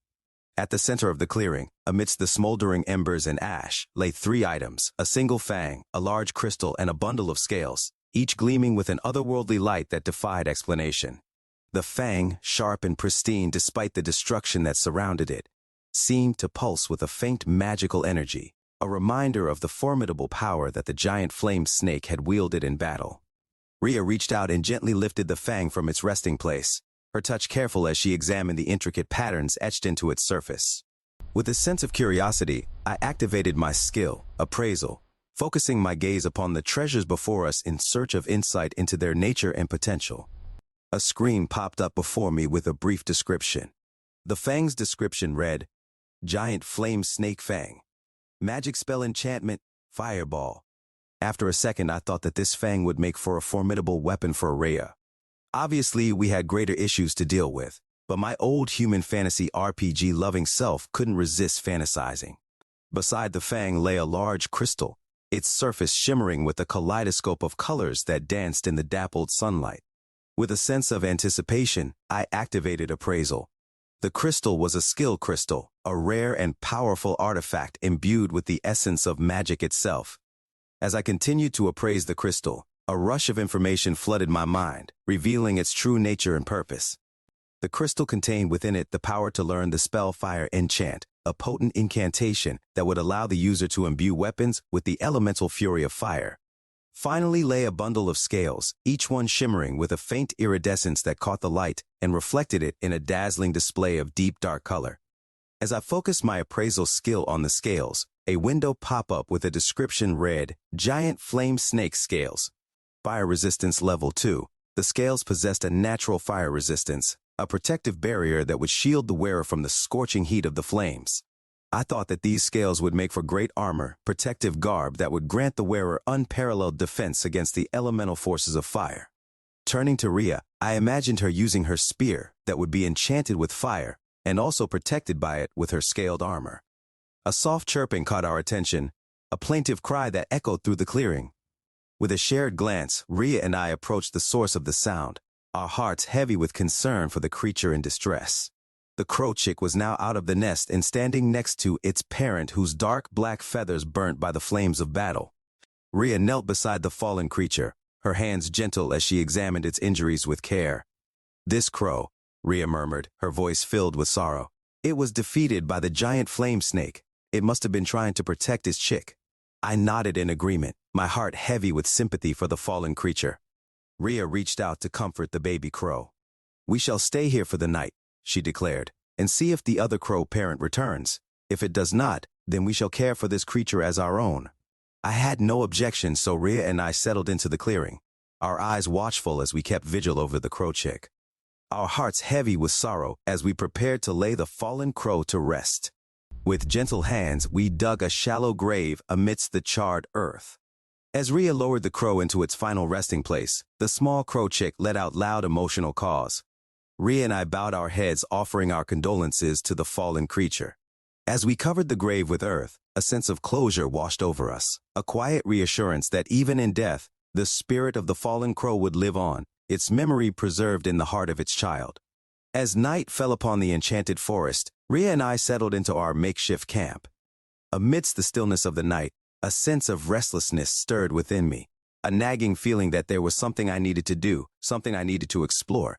At the center of the clearing, amidst the smoldering embers and ash, lay 3 items, a single fang, a large crystal, and a bundle of scales, each gleaming with an otherworldly light that defied explanation. The fang, sharp and pristine despite the destruction that surrounded it, seemed to pulse with a faint magical energy, a reminder of the formidable power that the giant flame snake had wielded in battle. Ria reached out and gently lifted the fang from its resting place, her touch careful as she examined the intricate patterns etched into its surface. With a sense of curiosity, I activated my skill, appraisal, focusing my gaze upon the treasures before us in search of insight into their nature and potential. A screen popped up before me with a brief description. The fang's description read, Giant Flame Snake Fang. Magic spell enchantment, Fireball. After a second, I thought that this fang would make for a formidable weapon for Rhea. Obviously, we had greater issues to deal with, but my old human fantasy RPG-loving self couldn't resist fantasizing. Beside the fang lay a large crystal, its surface shimmering with a kaleidoscope of colors that danced in the dappled sunlight. With a sense of anticipation, I activated appraisal. The crystal was a skill crystal, a rare and powerful artifact imbued with the essence of magic itself. As I continued to appraise the crystal, a rush of information flooded my mind, revealing its true nature and purpose. The crystal contained within it the power to learn the spell Fire Enchant, a potent incantation that would allow the user to imbue weapons with the elemental fury of fire. Finally lay a bundle of scales, each one shimmering with a faint iridescence that caught the light and reflected it in a dazzling display of deep dark color. As I focused my appraisal skill on the scales, a window popped up with a description read, Giant Flame Snake Scales. Fire Resistance Level 2. The scales possessed a natural fire resistance, a protective barrier that would shield the wearer from the scorching heat of the flames. I thought that these scales would make for great armor, protective garb that would grant the wearer unparalleled defense against the elemental forces of fire. Turning to Rhea, I imagined her using her spear that would be enchanted with fire and also protected by it with her scaled armor. A soft chirping caught our attention, a plaintive cry that echoed through the clearing. With a shared glance, Rhea and I approached the source of the sound, our hearts heavy with concern for the creature in distress. The crow chick was now out of the nest and standing next to its parent whose dark black feathers burnt by the flames of battle. Rhea knelt beside the fallen creature, her hands gentle as she examined its injuries with care. "This crow," Rhea murmured, her voice filled with sorrow. "It was defeated by the giant flame snake. It must have been trying to protect its chick." I nodded in agreement, my heart heavy with sympathy for the fallen creature. Rhea reached out to comfort the baby crow. "We shall stay here for the night," she declared, "and see if the other crow parent returns. If it does not, then we shall care for this creature as our own." I had no objection, so Rhea and I settled into the clearing, our eyes watchful as we kept vigil over the crow chick. Our hearts heavy with sorrow as we prepared to lay the fallen crow to rest. With gentle hands, we dug a shallow grave amidst the charred earth. As Rhea lowered the crow into its final resting place, the small crow chick let out loud emotional caws. Rhea and I bowed our heads, offering our condolences to the fallen creature. As we covered the grave with earth, a sense of closure washed over us, a quiet reassurance that even in death, the spirit of the fallen crow would live on, its memory preserved in the heart of its child. As night fell upon the enchanted forest, Rhea and I settled into our makeshift camp. Amidst the stillness of the night, a sense of restlessness stirred within me, a nagging feeling that there was something I needed to do, something I needed to explore.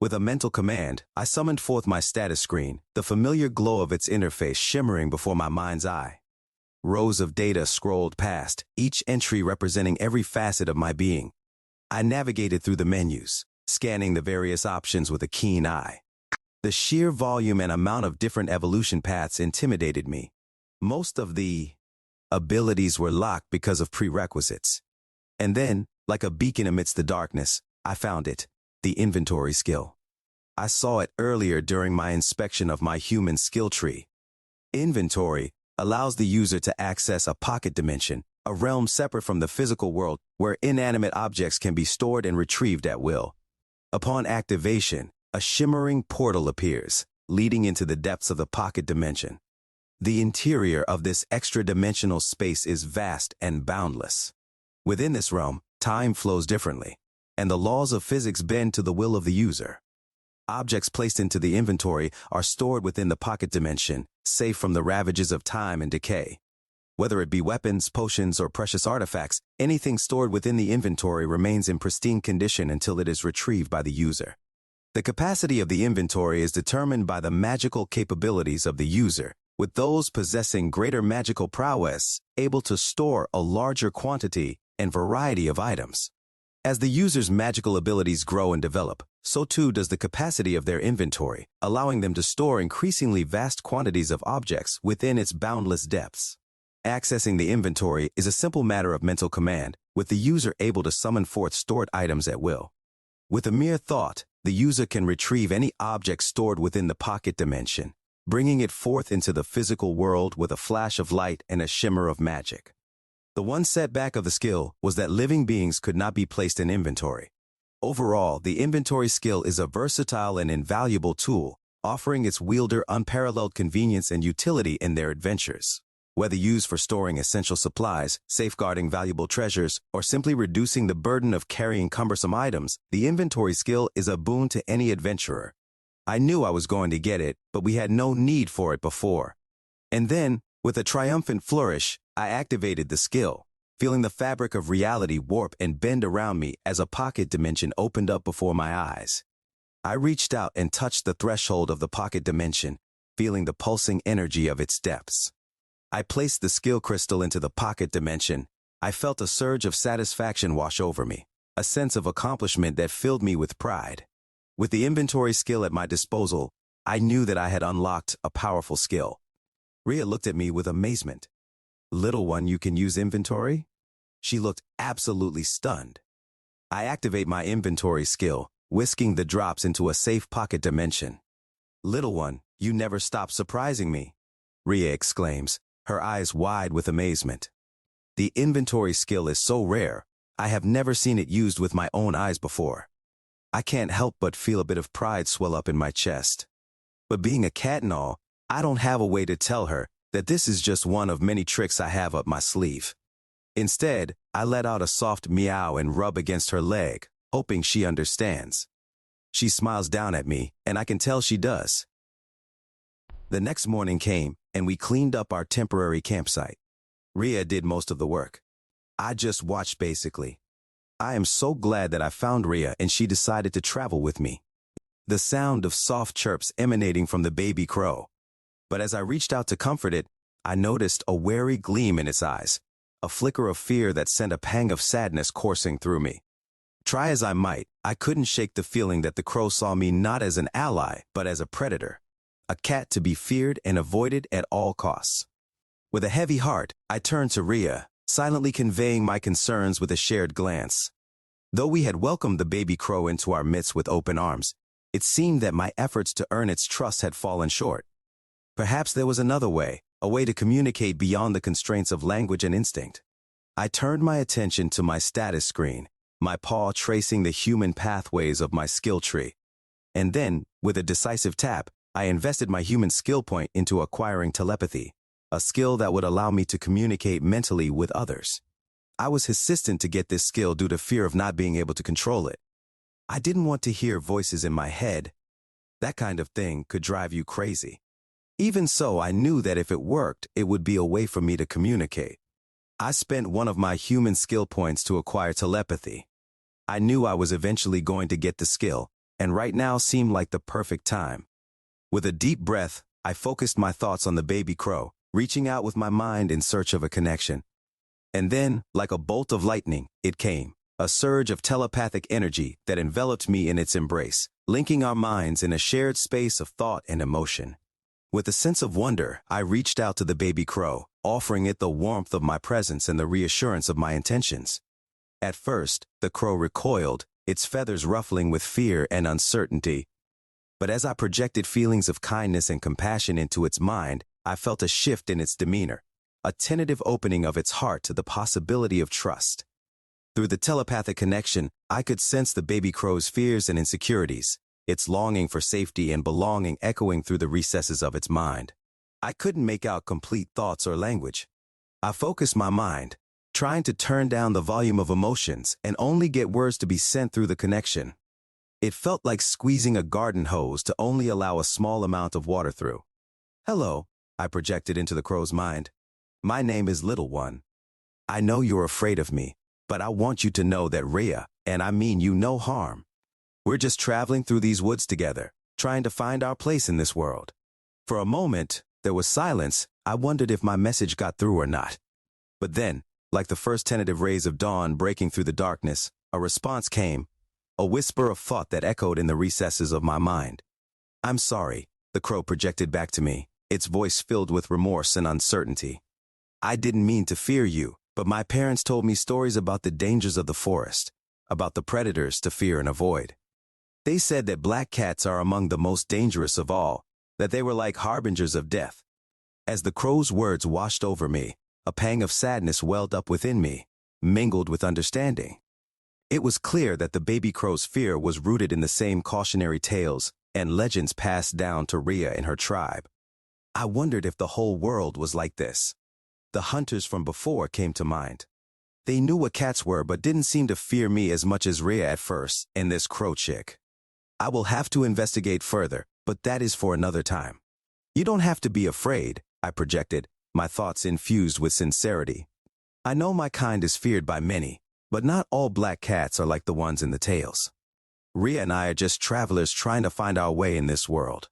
With a mental command, I summoned forth my status screen, the familiar glow of its interface shimmering before my mind's eye. Rows of data scrolled past, each entry representing every facet of my being. I navigated through the menus, scanning the various options with a keen eye. The sheer volume and amount of different evolution paths intimidated me. Most of the abilities were locked because of prerequisites. And then, like a beacon amidst the darkness, I found it. The inventory skill. I saw it earlier during my inspection of my human skill tree. Inventory allows the user to access a pocket dimension, a realm separate from the physical world where inanimate objects can be stored and retrieved at will. Upon activation, a shimmering portal appears, leading into the depths of the pocket dimension. The interior of this extra-dimensional space is vast and boundless. Within this realm, time flows differently, and the laws of physics bend to the will of the user. Objects placed into the inventory are stored within the pocket dimension, safe from the ravages of time and decay. Whether it be weapons, potions, or precious artifacts, anything stored within the inventory remains in pristine condition until it is retrieved by the user. The capacity of the inventory is determined by the magical capabilities of the user, with those possessing greater magical prowess able to store a larger quantity and variety of items. As the user's magical abilities grow and develop, so too does the capacity of their inventory, allowing them to store increasingly vast quantities of objects within its boundless depths. Accessing the inventory is a simple matter of mental command, with the user able to summon forth stored items at will. With a mere thought, the user can retrieve any object stored within the pocket dimension, bringing it forth into the physical world with a flash of light and a shimmer of magic. The one setback of the skill was that living beings could not be placed in inventory. Overall, the inventory skill is a versatile and invaluable tool, offering its wielder unparalleled convenience and utility in their adventures. Whether used for storing essential supplies, safeguarding valuable treasures, or simply reducing the burden of carrying cumbersome items, the inventory skill is a boon to any adventurer. I knew I was going to get it, but we had no need for it before. And then, with a triumphant flourish, I activated the skill, feeling the fabric of reality warp and bend around me as a pocket dimension opened up before my eyes. I reached out and touched the threshold of the pocket dimension, feeling the pulsing energy of its depths. I placed the skill crystal into the pocket dimension. I felt a surge of satisfaction wash over me, a sense of accomplishment that filled me with pride. With the inventory skill at my disposal, I knew that I had unlocked a powerful skill. Rhea looked at me with amazement. "Little one, you can use inventory?" She looked absolutely stunned. I activate my inventory skill, whisking the drops into a safe pocket dimension. "Little one, you never stop surprising me." Rhea exclaims, her eyes wide with amazement. The inventory skill is so rare, I have never seen it used with my own eyes before. I can't help but feel a bit of pride swell up in my chest. But being a cat and all, I don't have a way to tell her that this is just one of many tricks I have up my sleeve. Instead, I let out a soft meow and rub against her leg, hoping she understands. She smiles down at me, and I can tell she does. The next morning came, and we cleaned up our temporary campsite. Rhea did most of the work. I just watched basically. I am so glad that I found Rhea and she decided to travel with me. The sound of soft chirps emanating from the baby crow. But as I reached out to comfort it, I noticed a wary gleam in its eyes, a flicker of fear that sent a pang of sadness coursing through me. Try as I might, I couldn't shake the feeling that the crow saw me not as an ally, but as a predator. A cat to be feared and avoided at all costs. With a heavy heart, I turned to Rhea, silently conveying my concerns with a shared glance. Though we had welcomed the baby crow into our midst with open arms, it seemed that my efforts to earn its trust had fallen short. Perhaps there was another way, a way to communicate beyond the constraints of language and instinct. I turned my attention to my status screen, my paw tracing the human pathways of my skill tree. And then, with a decisive tap, I invested my human skill point into acquiring telepathy, a skill that would allow me to communicate mentally with others. I was hesitant to get this skill due to fear of not being able to control it. I didn't want to hear voices in my head. That kind of thing could drive you crazy. Even so, I knew that if it worked, it would be a way for me to communicate. I spent one of my human skill points to acquire telepathy. I knew I was eventually going to get the skill, and right now seemed like the perfect time. With a deep breath, I focused my thoughts on the baby crow, reaching out with my mind in search of a connection. And then, like a bolt of lightning, it came, a surge of telepathic energy that enveloped me in its embrace, linking our minds in a shared space of thought and emotion. With a sense of wonder, I reached out to the baby crow, offering it the warmth of my presence and the reassurance of my intentions. At first, the crow recoiled, its feathers ruffling with fear and uncertainty. But as I projected feelings of kindness and compassion into its mind, I felt a shift in its demeanor, a tentative opening of its heart to the possibility of trust. Through the telepathic connection, I could sense the baby crow's fears and insecurities, its longing for safety and belonging echoing through the recesses of its mind. I couldn't make out complete thoughts or language. I focused my mind, trying to turn down the volume of emotions and only get words to be sent through the connection. It felt like squeezing a garden hose to only allow a small amount of water through. "Hello," I projected into the crow's mind. "My name is Little One. I know you're afraid of me, but I want you to know that Rhea, and I mean you no harm. We're just traveling through these woods together, trying to find our place in this world." For a moment, there was silence. I wondered if my message got through or not. But then, like the first tentative rays of dawn breaking through the darkness, a response came, a whisper of thought that echoed in the recesses of my mind. "I'm sorry," the crow projected back to me, its voice filled with remorse and uncertainty. "I didn't mean to fear you, but my parents told me stories about the dangers of the forest, about the predators to fear and avoid. They said that black cats are among the most dangerous of all, that they were like harbingers of death." As the crow's words washed over me, a pang of sadness welled up within me, mingled with understanding. It was clear that the baby crow's fear was rooted in the same cautionary tales and legends passed down to Rhea and her tribe. I wondered if the whole world was like this. The hunters from before came to mind. They knew what cats were but didn't seem to fear me as much as Rhea at first and this crow chick. I will have to investigate further, but that is for another time. "You don't have to be afraid," I projected, my thoughts infused with sincerity. "I know my kind is feared by many, but not all black cats are like the ones in the tales. Rhea and I are just travelers trying to find our way in this world.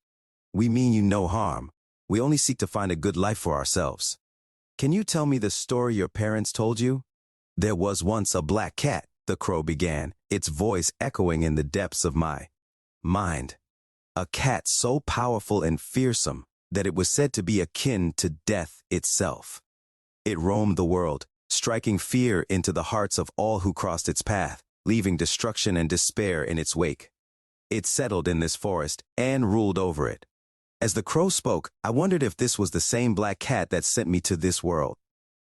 We mean you no harm. We only seek to find a good life for ourselves. Can you tell me the story your parents told you?" "There was once a black cat," the crow began, its voice echoing in the depths of my mind. "A cat so powerful and fearsome that it was said to be akin to death itself. It roamed the world, striking fear into the hearts of all who crossed its path, leaving destruction and despair in its wake. It settled in this forest and ruled over it. As the crow spoke, I wondered if this was the same black cat that sent me to this world.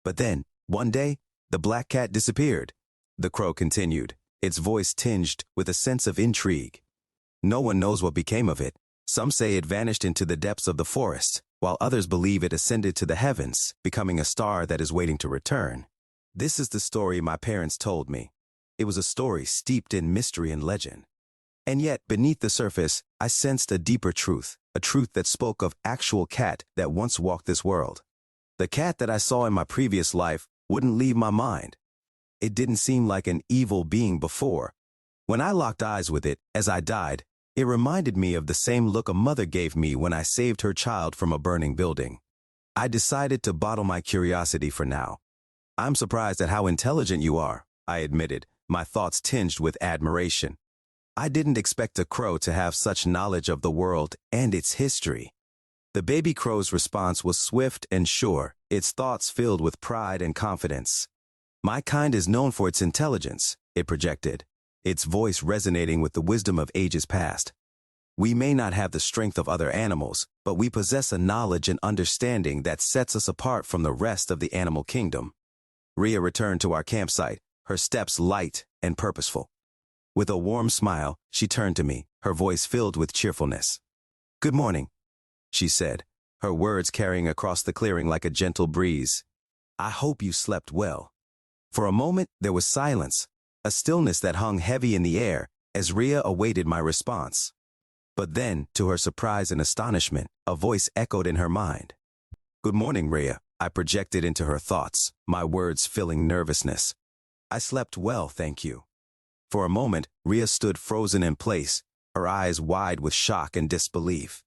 But then, one day, the black cat disappeared. The crow continued, its voice tinged with a sense of intrigue. No one knows what became of it. Some say it vanished into the depths of the forest, while others believe it ascended to the heavens, becoming a star that is waiting to return. This is the story my parents told me. It was a story steeped in mystery and legend. And yet, beneath the surface, I sensed a deeper truth, a truth that spoke of actual cat that once walked this world. The cat that I saw in my previous life wouldn't leave my mind. It didn't seem like an evil being before. When I locked eyes with it, as I died, it reminded me of the same look a mother gave me when I saved her child from a burning building. I decided to bottle my curiosity for now. I'm surprised at how intelligent you are, I admitted, my thoughts tinged with admiration. I didn't expect a crow to have such knowledge of the world and its history. The baby crow's response was swift and sure, its thoughts filled with pride and confidence. My kind is known for its intelligence, it projected, its voice resonating with the wisdom of ages past. We may not have the strength of other animals, but we possess a knowledge and understanding that sets us apart from the rest of the animal kingdom. Rhea returned to our campsite, her steps light and purposeful. With a warm smile, she turned to me, her voice filled with cheerfulness. "Good morning," she said, her words carrying across the clearing like a gentle breeze. "I hope you slept well." For a moment, there was silence, a stillness that hung heavy in the air as Rhea awaited my response. But then, to her surprise and astonishment, a voice echoed in her mind. "Good morning, Rhea," I projected into her thoughts, my words filling nervousness. "I slept well, thank you." For a moment, Rhea stood frozen in place, her eyes wide with shock and disbelief.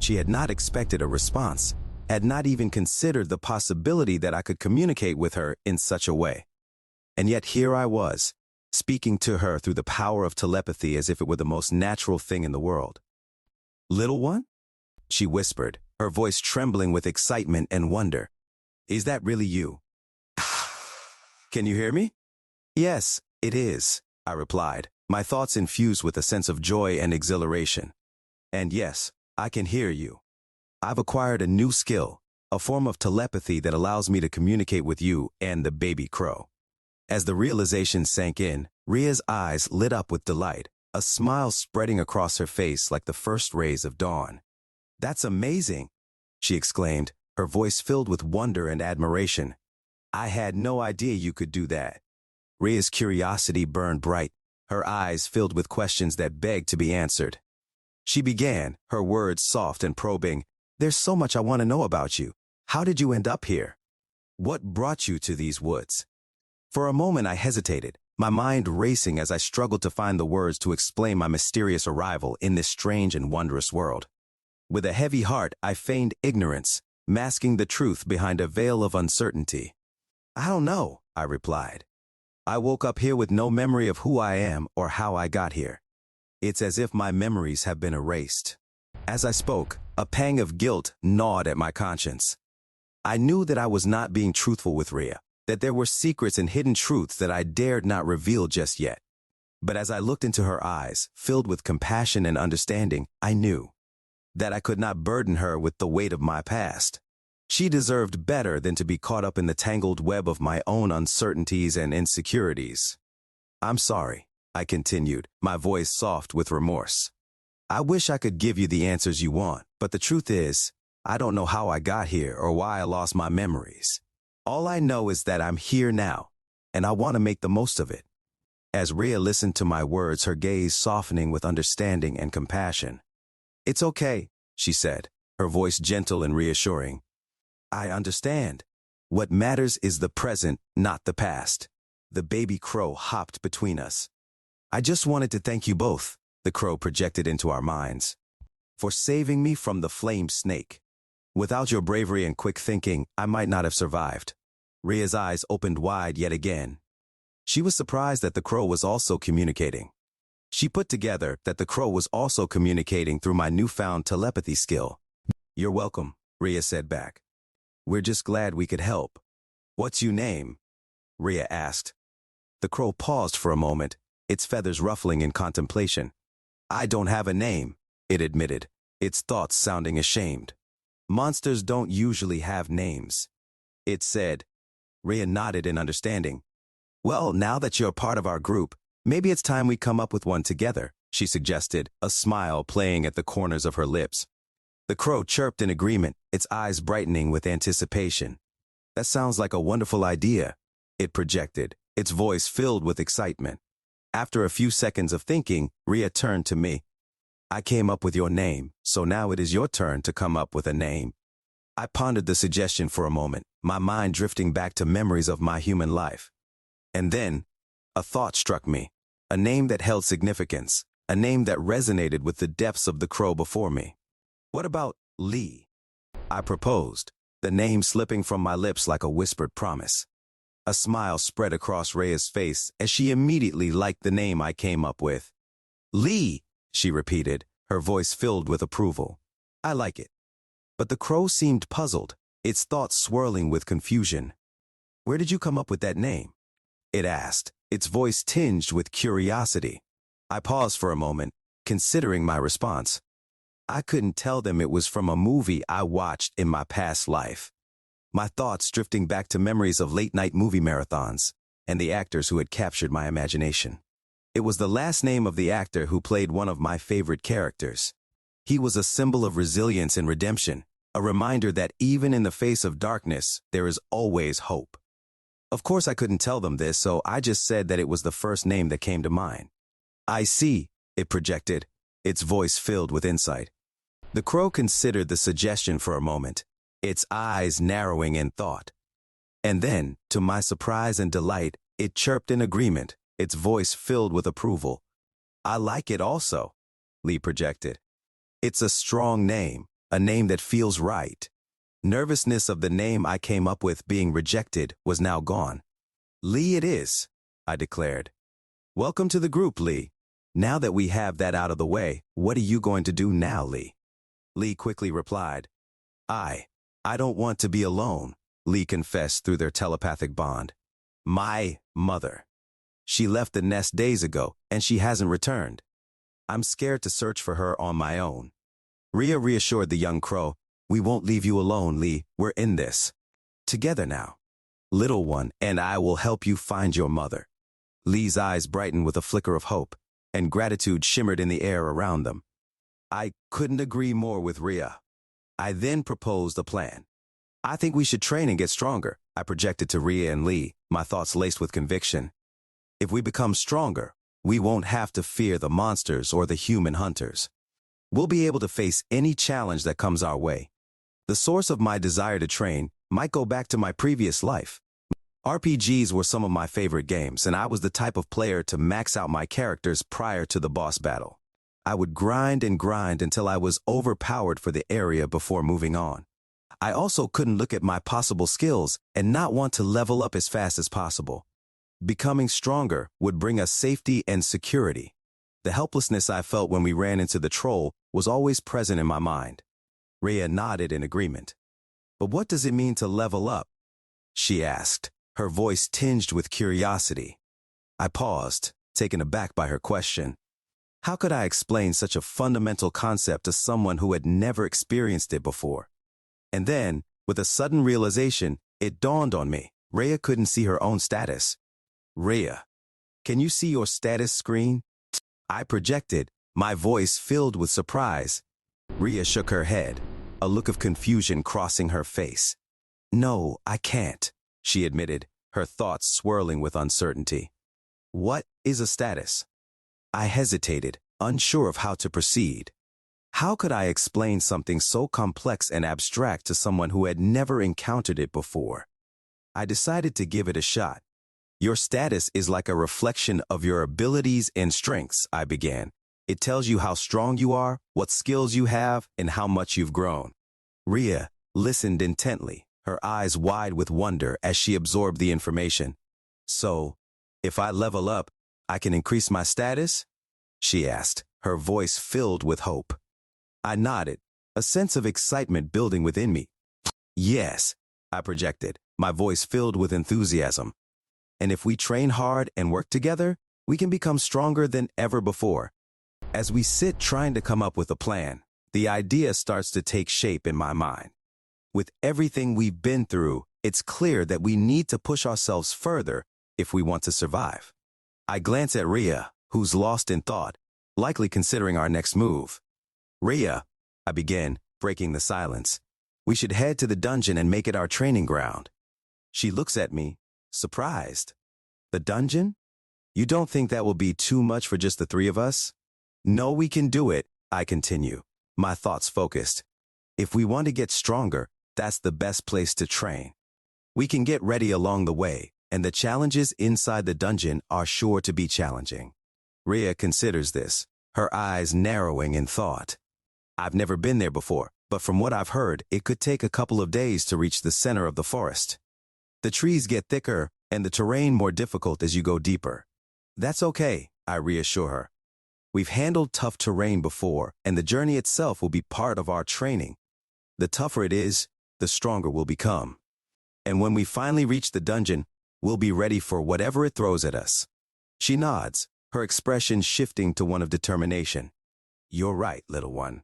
She had not expected a response, had not even considered the possibility that I could communicate with her in such a way. And yet here I was, speaking to her through the power of telepathy as if it were the most natural thing in the world. "Little one?" she whispered, her voice trembling with excitement and wonder. "Is that really you?" "Can you hear me?" "Yes, it is," I replied, my thoughts infused with a sense of joy and exhilaration. "And yes, I can hear you. I've acquired a new skill, a form of telepathy that allows me to communicate with you and the baby crow." As the realization sank in, Rhea's eyes lit up with delight, a smile spreading across her face like the first rays of dawn. "That's amazing," she exclaimed, her voice filled with wonder and admiration. "I had no idea you could do that." Rhea's curiosity burned bright, her eyes filled with questions that begged to be answered. She began, her words soft and probing. "There's so much I want to know about you. How did you end up here? What brought you to these woods?" For a moment I hesitated, my mind racing as I struggled to find the words to explain my mysterious arrival in this strange and wondrous world. With a heavy heart, I feigned ignorance, masking the truth behind a veil of uncertainty. "I don't know," I replied. "I woke up here with no memory of who I am or how I got here. It's as if my memories have been erased." As I spoke, a pang of guilt gnawed at my conscience. I knew that I was not being truthful with Rhea, that there were secrets and hidden truths that I dared not reveal just yet. But as I looked into her eyes, filled with compassion and understanding, I knew that I could not burden her with the weight of my past. She deserved better than to be caught up in the tangled web of my own uncertainties and insecurities. "I'm sorry," I continued, my voice soft with remorse. "I wish I could give you the answers you want, but the truth is, I don't know how I got here or why I lost my memories. All I know is that I'm here now, and I want to make the most of it." As Rhea listened to my words, her gaze softening with understanding and compassion. "It's okay," she said, her voice gentle and reassuring. "I understand. What matters is the present, not the past." The baby crow hopped between us. "I just wanted to thank you both," the crow projected into our minds, "for saving me from the flame snake. Without your bravery and quick thinking, I might not have survived." Rhea's eyes opened wide yet again. She was surprised that the crow was also communicating. She put together that the crow was also communicating through my newfound telepathy skill. "You're welcome," Rhea said back. "We're just glad we could help." "What's your name?" Rhea asked. The crow paused for a moment, its feathers ruffling in contemplation. "I don't have a name," it admitted, its thoughts sounding ashamed. Monsters don't usually have names. It said. Rhea nodded in understanding. Well, now that you're part of our group, maybe it's time we come up with one together, she suggested, a smile playing at the corners of her lips. The crow chirped in agreement, its eyes brightening with anticipation. That sounds like a wonderful idea, it projected, its voice filled with excitement. After a few seconds of thinking, Rhea turned to me. I came up with your name, so now it is your turn to come up with a name. I pondered the suggestion for a moment, my mind drifting back to memories of my human life. And then, a thought struck me, a name that held significance, a name that resonated with the depths of the crow before me. What about Lee? I proposed, the name slipping from my lips like a whispered promise. A smile spread across Rhea's face as she immediately liked the name I came up with. Lee, she repeated, her voice filled with approval. I like it. But the crow seemed puzzled, its thoughts swirling with confusion. Where did you come up with that name? It asked, its voice tinged with curiosity. I paused for a moment, considering my response. I couldn't tell them it was from a movie I watched in my past life. My thoughts drifting back to memories of late-night movie marathons and the actors who had captured my imagination. It was the last name of the actor who played one of my favorite characters. He was a symbol of resilience and redemption, a reminder that even in the face of darkness, there is always hope. Of course, I couldn't tell them this, so I just said that it was the first name that came to mind. I see, it projected, its voice filled with insight. The crow considered the suggestion for a moment, its eyes narrowing in thought. And then, to my surprise and delight, it chirped in agreement, its voice filled with approval. I like it also, Lee projected. It's a strong name, a name that feels right. Nervousness of the name I came up with being rejected was now gone. Lee it is, I declared. Welcome to the group, Lee. Now that we have that out of the way, what are you going to do now, Lee? Lee quickly replied. I don't want to be alone, Lee confessed through their telepathic bond. My mother. She left the nest days ago, and she hasn't returned. I'm scared to search for her on my own. Rhea reassured the young crow, we won't leave you alone, Lee. We're in this. Together now. Little one, and I will help you find your mother. Lee's eyes brightened with a flicker of hope, and gratitude shimmered in the air around them. I couldn't agree more with Rhea. I then proposed a plan. I think we should train and get stronger, I projected to Rhea and Lee, my thoughts laced with conviction. If we become stronger, we won't have to fear the monsters or the human hunters. We'll be able to face any challenge that comes our way. The source of my desire to train might go back to my previous life. RPGs were some of my favorite games, and I was the type of player to max out my characters prior to the boss battle. I would grind and grind until I was overpowered for the area before moving on. I also couldn't look at my possible skills and not want to level up as fast as possible. Becoming stronger would bring us safety and security. The helplessness I felt when we ran into the troll was always present in my mind. Rhea nodded in agreement. But what does it mean to level up? She asked, her voice tinged with curiosity. I paused, taken aback by her question. How could I explain such a fundamental concept to someone who had never experienced it before? And then, with a sudden realization, it dawned on me. Rhea couldn't see her own status. Rhea, can you see your status screen? I projected, my voice filled with surprise. Rhea shook her head, a look of confusion crossing her face. No, I can't, she admitted, her thoughts swirling with uncertainty. What is a status? I hesitated, unsure of how to proceed. How could I explain something so complex and abstract to someone who had never encountered it before? I decided to give it a shot. Your status is like a reflection of your abilities and strengths, I began. It tells you how strong you are, what skills you have, and how much you've grown. Rhea listened intently, her eyes wide with wonder as she absorbed the information. So, if I level up, I can increase my status? She asked, her voice filled with hope. I nodded, a sense of excitement building within me. Yes, I projected, my voice filled with enthusiasm. And if we train hard and work together, we can become stronger than ever before. As we sit trying to come up with a plan, The idea starts to take shape in my mind. With everything we've been through, it's clear that we need to push ourselves further if we want to survive. I glance at Ria, who's lost in thought, likely considering our next move. Ria, I begin, breaking the silence. We should head to the dungeon and make it our training ground. She looks at me, surprised. The dungeon? You don't think that will be too much for just the three of us? No, we can do it, I continue, my thoughts focused. If we want to get stronger, that's the best place to train. We can get ready along the way, and the challenges inside the dungeon are sure to be challenging. Ria considers this, her eyes narrowing in thought. I've never been there before, but from what I've heard, it could take a couple of days to reach the center of the forest. The trees get thicker, and the terrain more difficult as you go deeper. That's okay, I reassure her. We've handled tough terrain before, and the journey itself will be part of our training. The tougher it is, the stronger we'll become. And when we finally reach the dungeon, we'll be ready for whatever it throws at us. She nods, her expression shifting to one of determination. You're right, little one.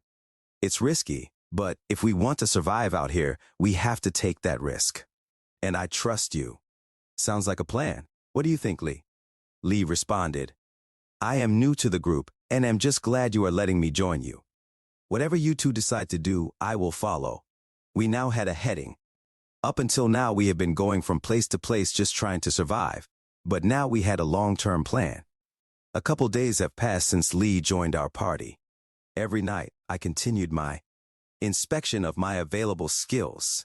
It's risky, but if we want to survive out here, we have to take that risk. And I trust you. Sounds like a plan. What do you think, Lee? Lee responded, I am new to the group, and am just glad you are letting me join you. Whatever you two decide to do, I will follow. We now had a heading. Up until now, we have been going from place to place just trying to survive, but now we had a long-term plan. A couple days have passed since Lee joined our party. Every night, I continued my inspection of my available skills.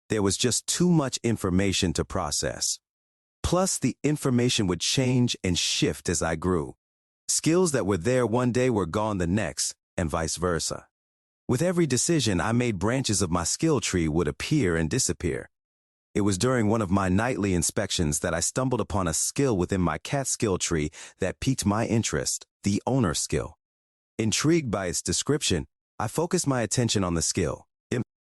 There was just too much information to process. Plus, the information would change and shift as I grew. Skills that were there one day were gone the next, and vice versa. With every decision I made, branches of my skill tree would appear and disappear. It was during one of my nightly inspections that I stumbled upon a skill within my cat skill tree that piqued my interest, the owner skill. Intrigued by its description, I focused my attention on the skill.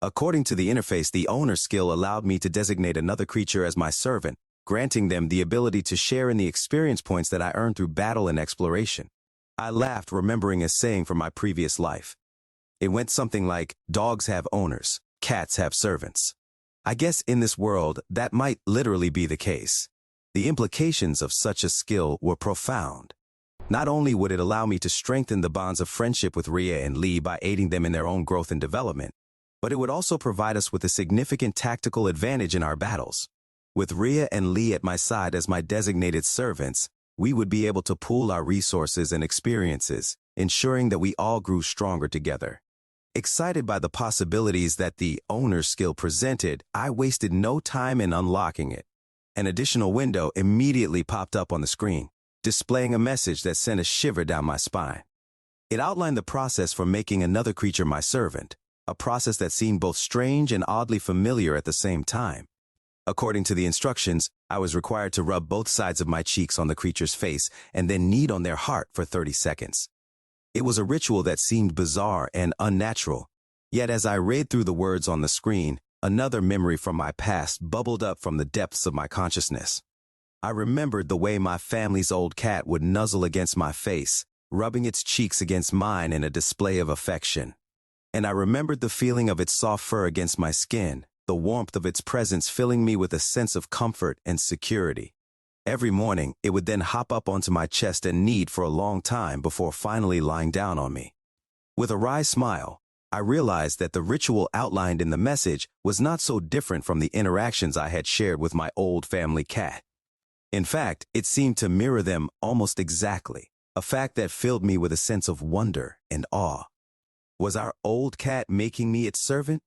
According to the interface, the owner skill allowed me to designate another creature as my servant, granting them the ability to share in the experience points that I earned through battle and exploration. I laughed, remembering a saying from my previous life. It went something like, dogs have owners, cats have servants. I guess in this world, that might literally be the case. The implications of such a skill were profound. Not only would it allow me to strengthen the bonds of friendship with Ria and Lee by aiding them in their own growth and development, but it would also provide us with a significant tactical advantage in our battles. With Ria and Lee at my side as my designated servants, we would be able to pool our resources and experiences, ensuring that we all grew stronger together. Excited by the possibilities that the owner skill presented, I wasted no time in unlocking it. An additional window immediately popped up on the screen, displaying a message that sent a shiver down my spine. It outlined the process for making another creature my servant, a process that seemed both strange and oddly familiar at the same time. According to the instructions, I was required to rub both sides of my cheeks on the creature's face and then knead on their heart for 30 seconds. It was a ritual that seemed bizarre and unnatural, yet as I read through the words on the screen, another memory from my past bubbled up from the depths of my consciousness. I remembered the way my family's old cat would nuzzle against my face, rubbing its cheeks against mine in a display of affection. And I remembered the feeling of its soft fur against my skin, the warmth of its presence filling me with a sense of comfort and security. Every morning, it would then hop up onto my chest and knead for a long time before finally lying down on me. With a wry smile, I realized that the ritual outlined in the message was not so different from the interactions I had shared with my old family cat. In fact, it seemed to mirror them almost exactly, a fact that filled me with a sense of wonder and awe. Was our old cat making me its servant?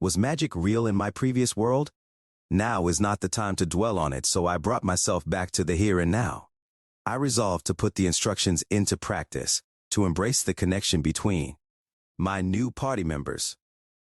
Was magic real in my previous world? Now is not the time to dwell on it, so I brought myself back to the here and now. I resolved to put the instructions into practice, to embrace the connection between my new party members.